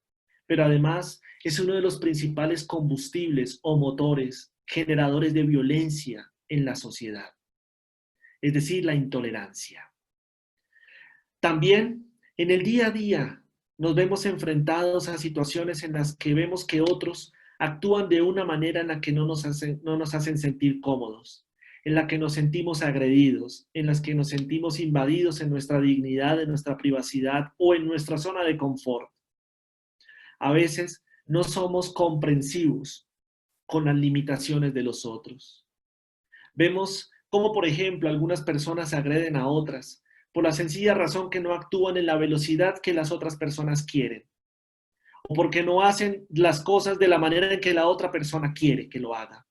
Pero además es uno de los principales combustibles o motores generadores de violencia en la sociedad, es decir, la intolerancia. También en el día a día nos vemos enfrentados a situaciones en las que vemos que otros actúan de una manera en la que no nos hacen sentir cómodos, en la que nos sentimos agredidos, en las que nos sentimos invadidos en nuestra dignidad, en nuestra privacidad o en nuestra zona de confort. A veces no somos comprensivos con las limitaciones de los otros. Vemos cómo, por ejemplo, algunas personas agreden a otras por la sencilla razón que no actúan en la velocidad que las otras personas quieren, o porque no hacen las cosas de la manera en que la otra persona quiere que lo haga,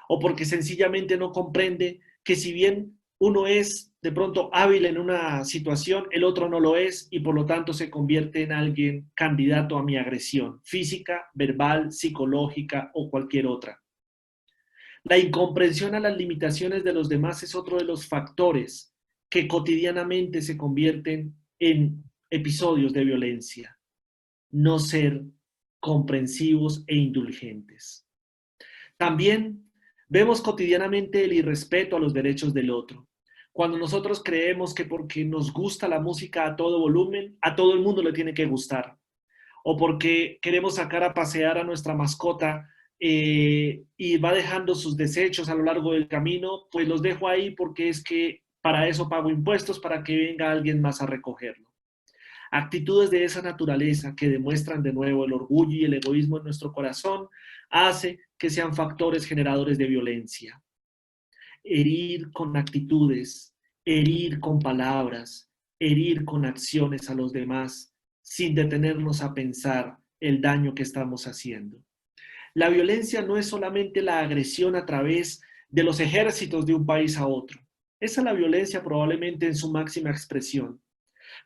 o porque sencillamente no comprende que si bien uno es de pronto hábil en una situación, el otro no lo es y por lo tanto se convierte en alguien candidato a mi agresión física, verbal, psicológica o cualquier otra. La incomprensión a las limitaciones de los demás es otro de los factores que cotidianamente se convierten en episodios de violencia. No ser comprensivos e indulgentes. También vemos cotidianamente el irrespeto a los derechos del otro. Cuando nosotros creemos que porque nos gusta la música a todo volumen, a todo el mundo le tiene que gustar. O porque queremos sacar a pasear a nuestra mascota y va dejando sus desechos a lo largo del camino, pues los dejo ahí porque es que para eso pago impuestos, para que venga alguien más a recogerlo. Actitudes de esa naturaleza que demuestran de nuevo el orgullo y el egoísmo en nuestro corazón hace que sean factores generadores de violencia. Herir con actitudes, herir con palabras, herir con acciones a los demás, sin detenernos a pensar el daño que estamos haciendo. La violencia no es solamente la agresión a través de los ejércitos de un país a otro. Esa es la violencia probablemente en su máxima expresión.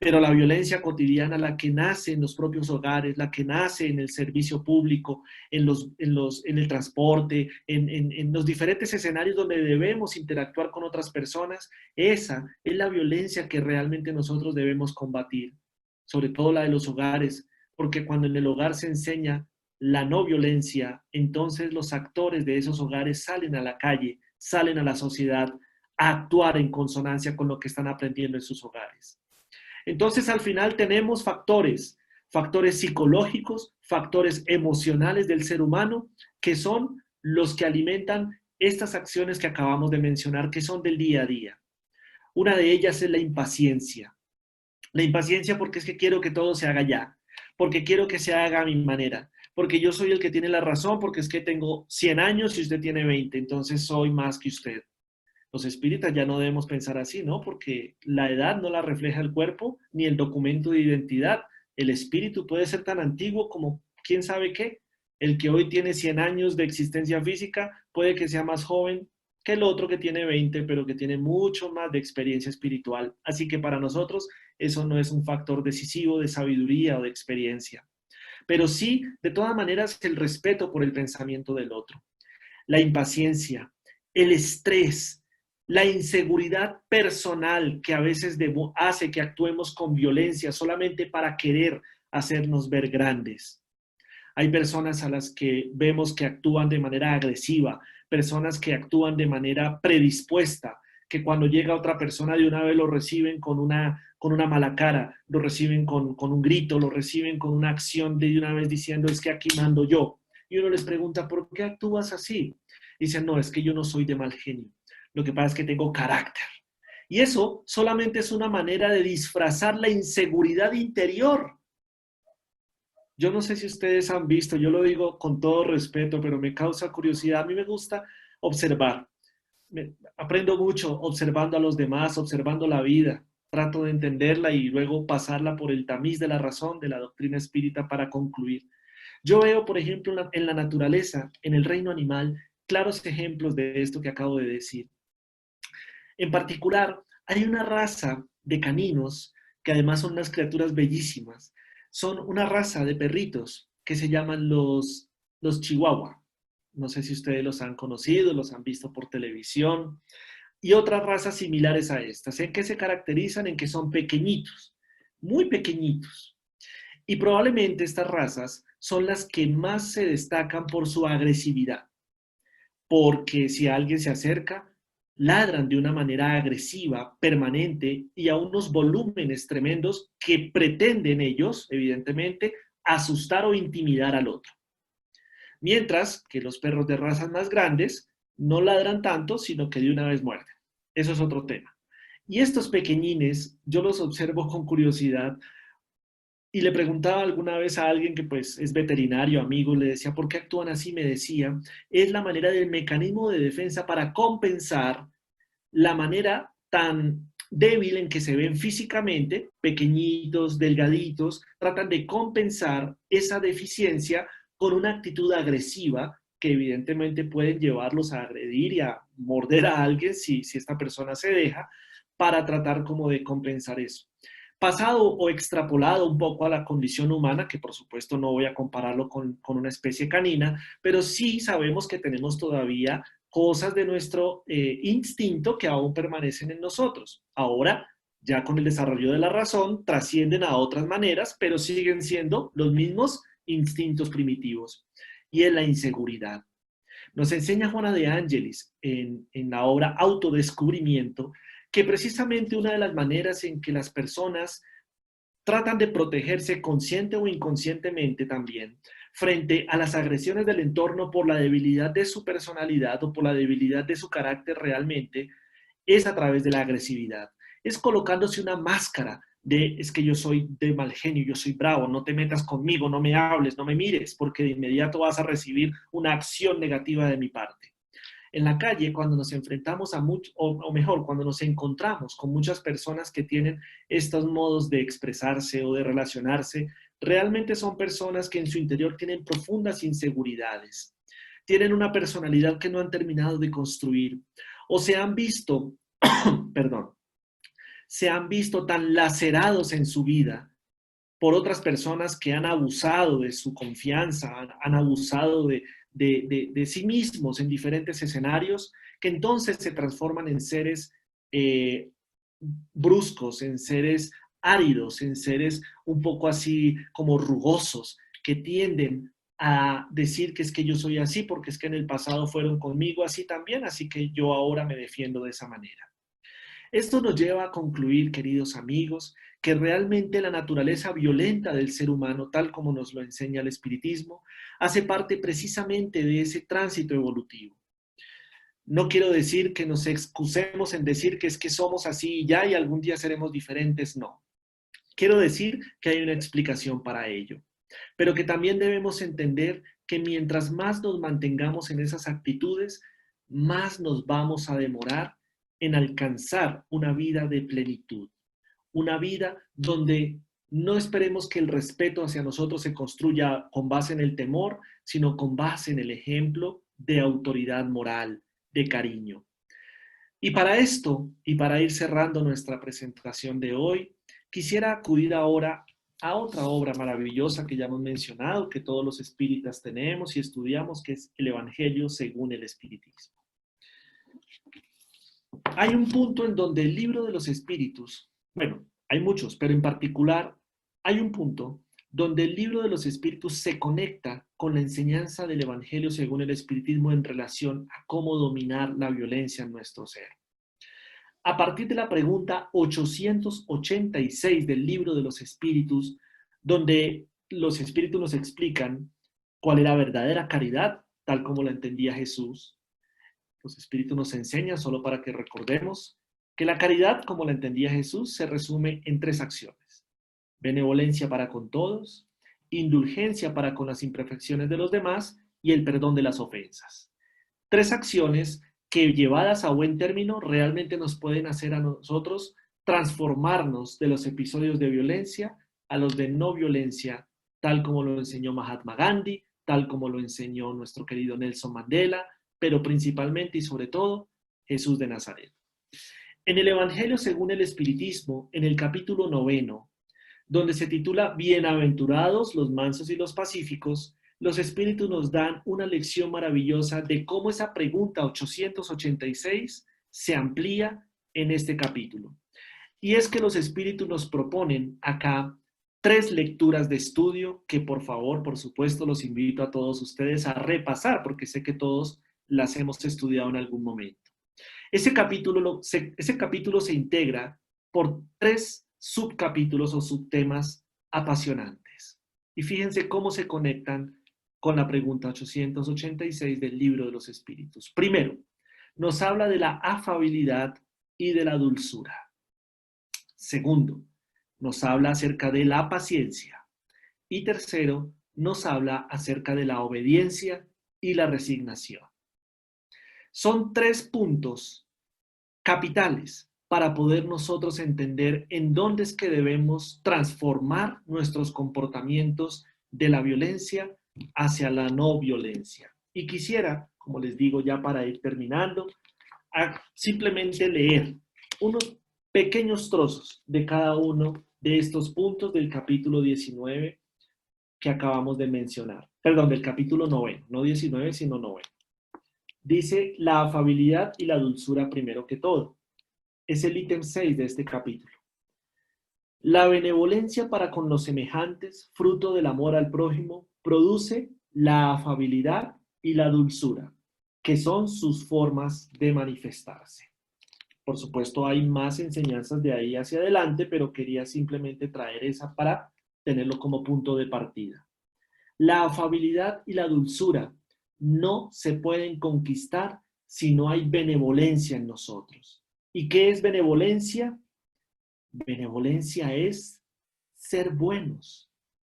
Pero la violencia cotidiana, la que nace en los propios hogares, la que nace en el servicio público, en el transporte, en los diferentes escenarios donde debemos interactuar con otras personas, esa es la violencia que realmente nosotros debemos combatir, sobre todo la de los hogares, porque cuando en el hogar se enseña la no violencia, entonces los actores de esos hogares salen a la calle, salen a la sociedad a actuar en consonancia con lo que están aprendiendo en sus hogares. Entonces, al final tenemos factores psicológicos, factores emocionales del ser humano, que son los que alimentan estas acciones que acabamos de mencionar, que son del día a día. Una de ellas es la impaciencia. La impaciencia porque es que quiero que todo se haga ya, porque quiero que se haga a mi manera, porque yo soy el que tiene la razón, porque es que tengo 100 años y usted tiene 20, entonces soy más que usted. Los espíritas ya no debemos pensar así, ¿no? Porque la edad no la refleja el cuerpo ni el documento de identidad. El espíritu puede ser tan antiguo como quién sabe qué. El que hoy tiene 100 años de existencia física puede que sea más joven que el otro que tiene 20, pero que tiene mucho más de experiencia espiritual. Así que para nosotros eso no es un factor decisivo de sabiduría o de experiencia. Pero sí, de todas maneras, el respeto por el pensamiento del otro, la impaciencia, el estrés, la inseguridad personal que a veces hace que actuemos con violencia solamente para querer hacernos ver grandes. Hay personas a las que vemos que actúan de manera agresiva, personas que actúan de manera predispuesta, que cuando llega otra persona de una vez lo reciben con una mala cara, lo reciben con un grito, lo reciben con una acción de una vez diciendo es que aquí mando yo. Y uno les pregunta, ¿por qué actúas así? Dicen, no, es que yo no soy de mal genio. Lo que pasa es que tengo carácter. Y eso solamente es una manera de disfrazar la inseguridad interior. Yo no sé si ustedes han visto, yo lo digo con todo respeto, pero me causa curiosidad. A mí me gusta observar. Aprendo mucho observando a los demás, observando la vida. Trato de entenderla y luego pasarla por el tamiz de la razón, de la doctrina espírita para concluir. Yo veo, por ejemplo, en la naturaleza, en el reino animal, claros ejemplos de esto que acabo de decir. En particular, hay una raza de caninos que además son unas criaturas bellísimas. Son una raza de perritos que se llaman los chihuahua. No sé si ustedes los han conocido, los han visto por televisión. Y otras razas similares a estas. ¿En qué se caracterizan? En que son pequeñitos, muy pequeñitos. Y probablemente estas razas son las que más se destacan por su agresividad. Porque si alguien se acerca, ladran de una manera agresiva, permanente y a unos volúmenes tremendos que pretenden ellos, evidentemente, asustar o intimidar al otro. Mientras que los perros de razas más grandes no ladran tanto, sino que de una vez muerden. Eso es otro tema. Y estos pequeñines, yo los observo con curiosidad y le preguntaba alguna vez a alguien que pues es veterinario, amigo, le decía, ¿por qué actúan así? Me decía, es la manera del mecanismo de defensa para compensar la manera tan débil en que se ven físicamente, pequeñitos, delgaditos, tratan de compensar esa deficiencia con una actitud agresiva que evidentemente pueden llevarlos a agredir y a morder a alguien si esta persona se deja, para tratar como de compensar eso. Pasado o extrapolado un poco a la condición humana, que por supuesto no voy a compararlo con una especie canina, pero sí sabemos que tenemos todavía cosas de nuestro instinto que aún permanecen en nosotros. Ahora, ya con el desarrollo de la razón, trascienden a otras maneras, pero siguen siendo los mismos instintos primitivos. Y es la inseguridad. Nos enseña Juana de Ángelis en la obra Autodescubrimiento que precisamente una de las maneras en que las personas tratan de protegerse consciente o inconscientemente también frente a las agresiones del entorno por la debilidad de su personalidad o por la debilidad de su carácter realmente, es a través de la agresividad. Es colocándose una máscara de es que yo soy de mal genio, yo soy bravo, no te metas conmigo, no me hables, no me mires, porque de inmediato vas a recibir una acción negativa de mi parte. En la calle, cuando nos enfrentamos a mucho, o mejor, cuando nos encontramos con muchas personas que tienen estos modos de expresarse o de relacionarse, realmente son personas que en su interior tienen profundas inseguridades, tienen una personalidad que no han terminado de construir, o se han visto, perdón, se han visto tan lacerados en su vida por otras personas que han abusado de su confianza, han abusado de sí mismos en diferentes escenarios, que entonces se transforman en seres bruscos, en seres áridos, en seres un poco así como rugosos, que tienden a decir que es que yo soy así porque es que en el pasado fueron conmigo así también, así que yo ahora me defiendo de esa manera. Esto nos lleva a concluir, queridos amigos, que realmente la naturaleza violenta del ser humano, tal como nos lo enseña el espiritismo, hace parte precisamente de ese tránsito evolutivo. No quiero decir que nos excusemos en decir que es que somos así y ya y algún día seremos diferentes, no. Quiero decir que hay una explicación para ello, pero que también debemos entender que mientras más nos mantengamos en esas actitudes, más nos vamos a demorar en alcanzar una vida de plenitud, una vida donde no esperemos que el respeto hacia nosotros se construya con base en el temor, sino con base en el ejemplo de autoridad moral, de cariño. Y para esto, y para ir cerrando nuestra presentación de hoy, quisiera acudir ahora a otra obra maravillosa que ya hemos mencionado, que todos los espíritas tenemos y estudiamos, que es el Evangelio según el Espiritismo. Hay un punto en donde el libro de los espíritus, bueno, hay muchos, pero en particular hay un punto donde el libro de los espíritus se conecta con la enseñanza del Evangelio según el Espiritismo en relación a cómo dominar la violencia en nuestro ser. A partir de la pregunta 886 del libro de los espíritus, donde los espíritus nos explican cuál es la verdadera caridad, tal como la entendía Jesús. Los espíritus nos enseñan, solo para que recordemos, que la caridad, como la entendía Jesús, se resume en 3 acciones: benevolencia para con todos, indulgencia para con las imperfecciones de los demás y el perdón de las ofensas. 3 acciones que, llevadas a buen término, realmente nos pueden hacer a nosotros transformarnos de los episodios de violencia a los de no violencia, tal como lo enseñó Mahatma Gandhi, tal como lo enseñó nuestro querido Nelson Mandela, pero principalmente y sobre todo Jesús de Nazaret. En el Evangelio según el Espiritismo, en el capítulo 9, donde se titula Bienaventurados los mansos y los pacíficos, los espíritus nos dan una lección maravillosa de cómo esa pregunta 886 se amplía en este capítulo. Y es que los espíritus nos proponen acá 3 lecturas de estudio que, por favor, por supuesto, los invito a todos ustedes a repasar, porque sé que todos las hemos estudiado en algún momento. Ese capítulo se integra por 3 subcapítulos o subtemas apasionantes. Y fíjense cómo se conectan con la pregunta 886 del libro de los espíritus. Primero, nos habla de la afabilidad y de la dulzura. Segundo, nos habla acerca de la paciencia. Y tercero, nos habla acerca de la obediencia y la resignación. Son 3 puntos capitales para poder nosotros entender en dónde es que debemos transformar nuestros comportamientos de la violencia hacia la no violencia. Y quisiera, como les digo ya para ir terminando, simplemente leer unos pequeños trozos de cada uno de estos puntos del capítulo 19 que acabamos de mencionar. Perdón, del capítulo 9, no 19, sino 9. Dice la afabilidad y la dulzura primero que todo. Es el ítem 6 de este capítulo. La benevolencia para con los semejantes, fruto del amor al prójimo, produce la afabilidad y la dulzura, que son sus formas de manifestarse. Por supuesto, hay más enseñanzas de ahí hacia adelante, pero quería simplemente traer esa para tenerlo como punto de partida. La afabilidad y la dulzura no se pueden conquistar si no hay benevolencia en nosotros. ¿Y qué es benevolencia? Benevolencia es ser buenos,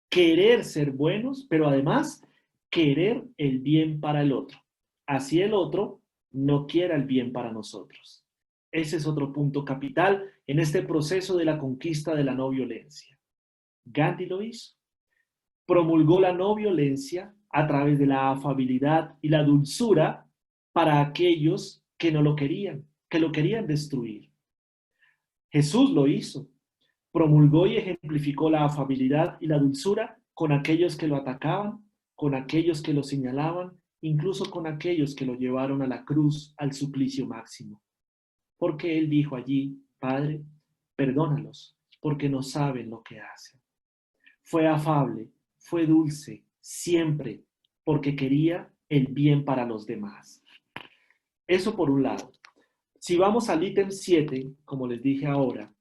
querer ser buenos, pero además querer el bien para el otro. Así el otro no quiera el bien para nosotros. Ese es otro punto capital en este proceso de la conquista de la no violencia. Gandhi lo hizo. Promulgó la no violencia a través de la afabilidad y la dulzura para aquellos que no lo querían, que lo querían destruir. Jesús lo hizo. Promulgó y ejemplificó la afabilidad y la dulzura con aquellos que lo atacaban, con aquellos que lo señalaban, incluso con aquellos que lo llevaron a la cruz, al suplicio máximo. Porque él dijo allí, Padre, perdónalos, porque no saben lo que hacen. Fue afable, fue dulce, siempre, porque quería el bien para los demás. Eso por un lado. Si vamos al ítem 7, como les dije ahora,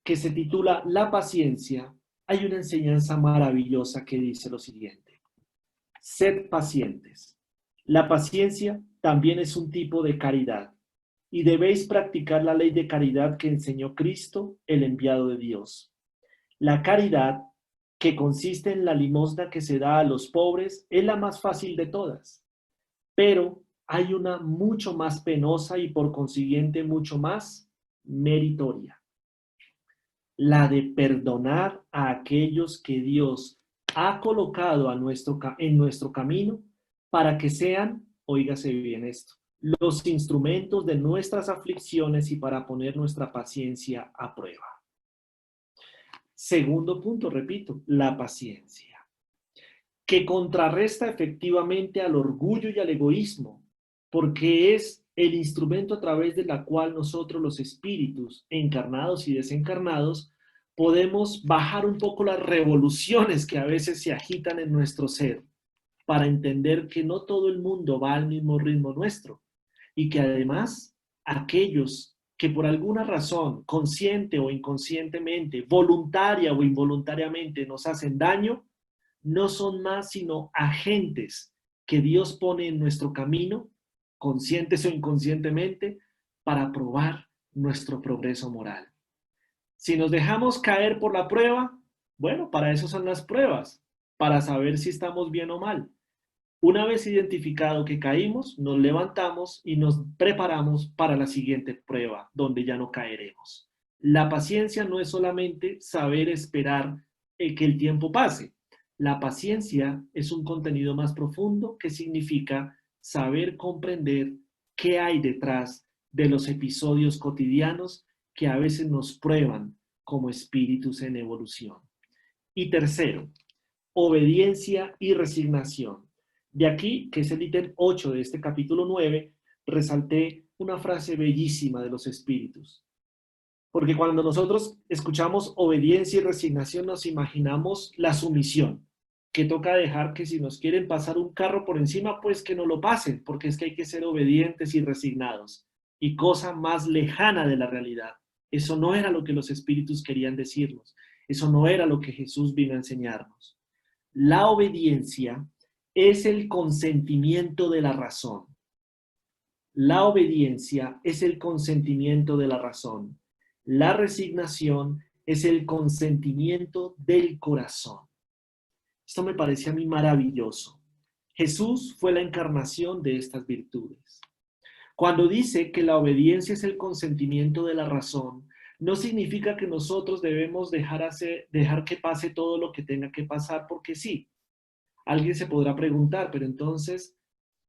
que se titula La paciencia, hay una enseñanza maravillosa que dice lo siguiente. Sed pacientes. La paciencia también es un tipo de caridad y debéis practicar la ley de caridad que enseñó Cristo, el enviado de Dios. La caridad, que consiste en la limosna que se da a los pobres, es la más fácil de todas, pero hay una mucho más penosa y por consiguiente mucho más meritoria. La de perdonar a aquellos que Dios ha colocado en nuestro camino para que sean, óigase bien esto, los instrumentos de nuestras aflicciones y para poner nuestra paciencia a prueba. Segundo punto, repito, la paciencia, que contrarresta efectivamente al orgullo y al egoísmo, porque es el instrumento a través de la cual nosotros los espíritus, encarnados y desencarnados, podemos bajar un poco las revoluciones que a veces se agitan en nuestro ser, para entender que no todo el mundo va al mismo ritmo nuestro, y que además aquellos que por alguna razón, consciente o inconscientemente, voluntaria o involuntariamente nos hacen daño, no son más sino agentes que Dios pone en nuestro camino, conscientes o inconscientemente, para probar nuestro progreso moral. Si nos dejamos caer por la prueba, bueno, para eso son las pruebas, para saber si estamos bien o mal. Una vez identificado que caímos, nos levantamos y nos preparamos para la siguiente prueba, donde ya no caeremos. La paciencia no es solamente saber esperar que el tiempo pase. La paciencia es un contenido más profundo que significa saber comprender qué hay detrás de los episodios cotidianos que a veces nos prueban como espíritus en evolución. Y tercero, obediencia y resignación. De aquí, que es el ítem 8 de este capítulo 9, resalté una frase bellísima de los espíritus. Porque cuando nosotros escuchamos obediencia y resignación, nos imaginamos la sumisión, que toca dejar que si nos quieren pasar un carro por encima, pues que no lo pasen, porque es que hay que ser obedientes y resignados. Y cosa más lejana de la realidad. Eso no era lo que los espíritus querían decirnos. Eso no era lo que Jesús vino a enseñarnos. La obediencia es el consentimiento de la razón. La obediencia es el consentimiento de la razón. La resignación es el consentimiento del corazón. Esto me parece a mí maravilloso. Jesús fue la encarnación de estas virtudes. Cuando dice que la obediencia es el consentimiento de la razón, no significa que nosotros debemos dejar que pase todo lo que tenga que pasar porque sí. Alguien se podrá preguntar, pero entonces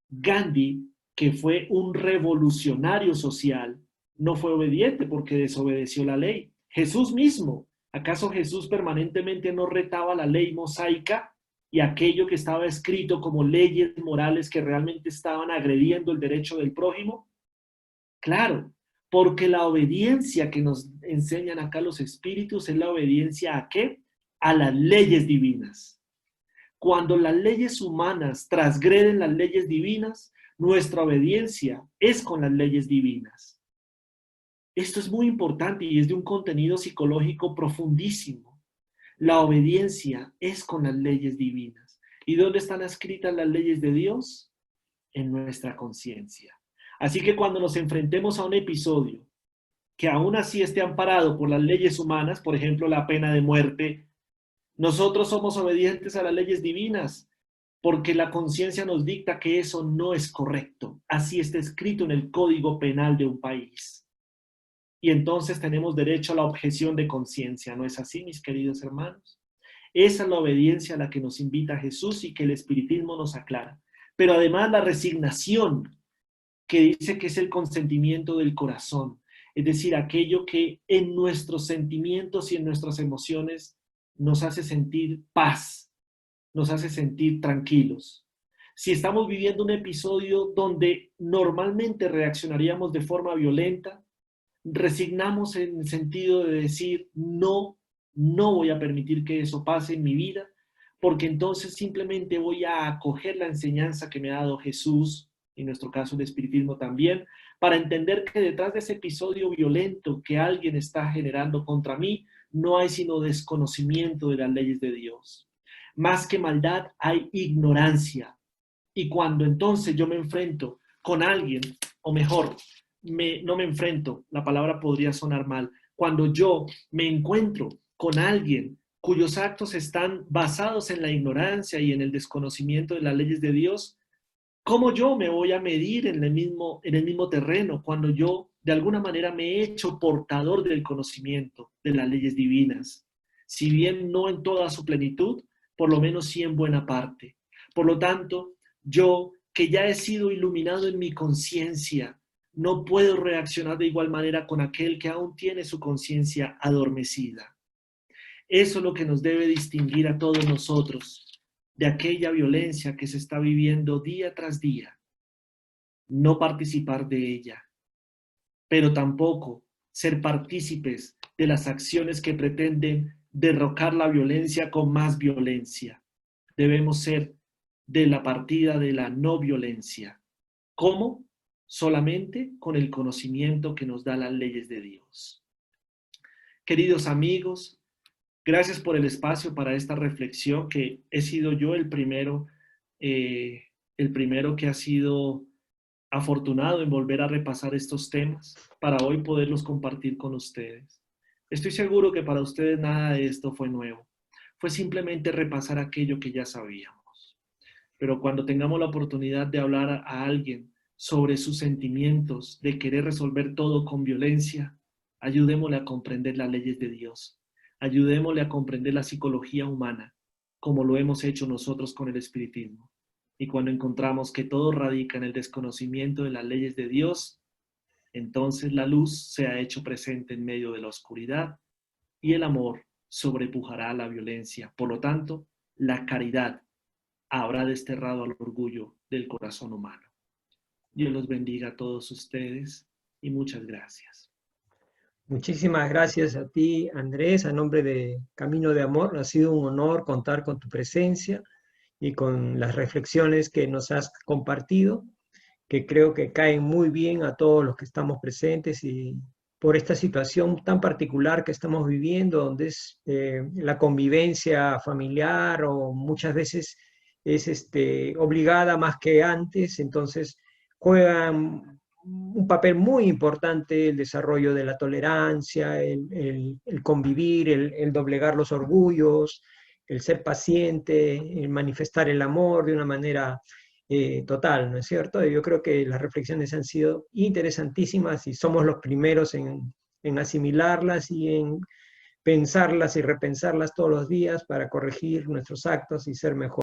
Gandhi, que fue un revolucionario social, no fue obediente porque desobedeció la ley. Jesús mismo, ¿acaso Jesús permanentemente no retaba la ley mosaica y aquello que estaba escrito como leyes morales que realmente estaban agrediendo el derecho del prójimo? Claro, porque la obediencia que nos enseñan acá los espíritus es la obediencia ¿a qué? A las leyes divinas. Cuando las leyes humanas transgreden las leyes divinas, nuestra obediencia es con las leyes divinas. Esto es muy importante y es de un contenido psicológico profundísimo. La obediencia es con las leyes divinas. ¿Y dónde están escritas las leyes de Dios? En nuestra conciencia. Así que cuando nos enfrentemos a un episodio que aún así esté amparado por las leyes humanas, por ejemplo, la pena de muerte, nosotros somos obedientes a las leyes divinas porque la conciencia nos dicta que eso no es correcto. Así está escrito en el Código Penal de un país. Y entonces tenemos derecho a la objeción de conciencia. ¿No es así, mis queridos hermanos? Esa es la obediencia a la que nos invita Jesús y que el espiritismo nos aclara. Pero además la resignación, que dice que es el consentimiento del corazón. Es decir, aquello que en nuestros sentimientos y en nuestras emociones nos hace sentir paz, nos hace sentir tranquilos. Si estamos viviendo un episodio donde normalmente reaccionaríamos de forma violenta, resignamos en el sentido de decir, no voy a permitir que eso pase en mi vida, porque entonces simplemente voy a acoger la enseñanza que me ha dado Jesús, en nuestro caso el espiritismo también, para entender que detrás de ese episodio violento que alguien está generando contra mí, no hay sino desconocimiento de las leyes de Dios. Más que maldad, hay ignorancia. Y cuando entonces yo me enfrento con alguien, o mejor, no me enfrento, la palabra podría sonar mal, cuando yo me encuentro con alguien cuyos actos están basados en la ignorancia y en el desconocimiento de las leyes de Dios, ¿Cómo yo me voy a medir en el mismo terreno cuando yo de alguna manera me he hecho portador del conocimiento de las leyes divinas? Si bien no en toda su plenitud, por lo menos sí en buena parte. Por lo tanto, yo que ya he sido iluminado en mi conciencia, no puedo reaccionar de igual manera con aquel que aún tiene su conciencia adormecida. Eso es lo que nos debe distinguir a todos nosotros de aquella violencia que se está viviendo día tras día. No participar de ella, pero tampoco ser partícipes de las acciones que pretenden derrocar la violencia con más violencia. Debemos ser de la partida de la no violencia. ¿Cómo? Solamente con el conocimiento que nos da las leyes de Dios. Queridos amigos, gracias por el espacio para esta reflexión, que he sido yo el primero que ha sido afortunado en volver a repasar estos temas para hoy poderlos compartir con ustedes. Estoy seguro que para ustedes nada de esto fue nuevo. Fue simplemente repasar aquello que ya sabíamos. Pero cuando tengamos la oportunidad de hablar a alguien sobre sus sentimientos, de querer resolver todo con violencia, ayudémosle a comprender las leyes de Dios. Ayudémosle a comprender la psicología humana, como lo hemos hecho nosotros con el espiritismo. Y cuando encontramos que todo radica en el desconocimiento de las leyes de Dios, entonces la luz se ha hecho presente en medio de la oscuridad y el amor sobrepujará la violencia. Por lo tanto, la caridad habrá desterrado al orgullo del corazón humano. Dios los bendiga a todos ustedes y muchas gracias. Muchísimas gracias a ti, Andrés, a nombre de Camino de Amor. Ha sido un honor contar con tu presencia y con las reflexiones que nos has compartido, que creo que caen muy bien a todos los que estamos presentes y por esta situación tan particular que estamos viviendo, donde es la convivencia familiar o muchas veces es obligada más que antes, entonces juegan un papel muy importante el desarrollo de la tolerancia, el convivir, el doblegar los orgullos, el ser paciente, el manifestar el amor de una manera total, ¿no es cierto? Yo creo que las reflexiones han sido interesantísimas y somos los primeros en asimilarlas y en pensarlas y repensarlas todos los días para corregir nuestros actos y ser mejor.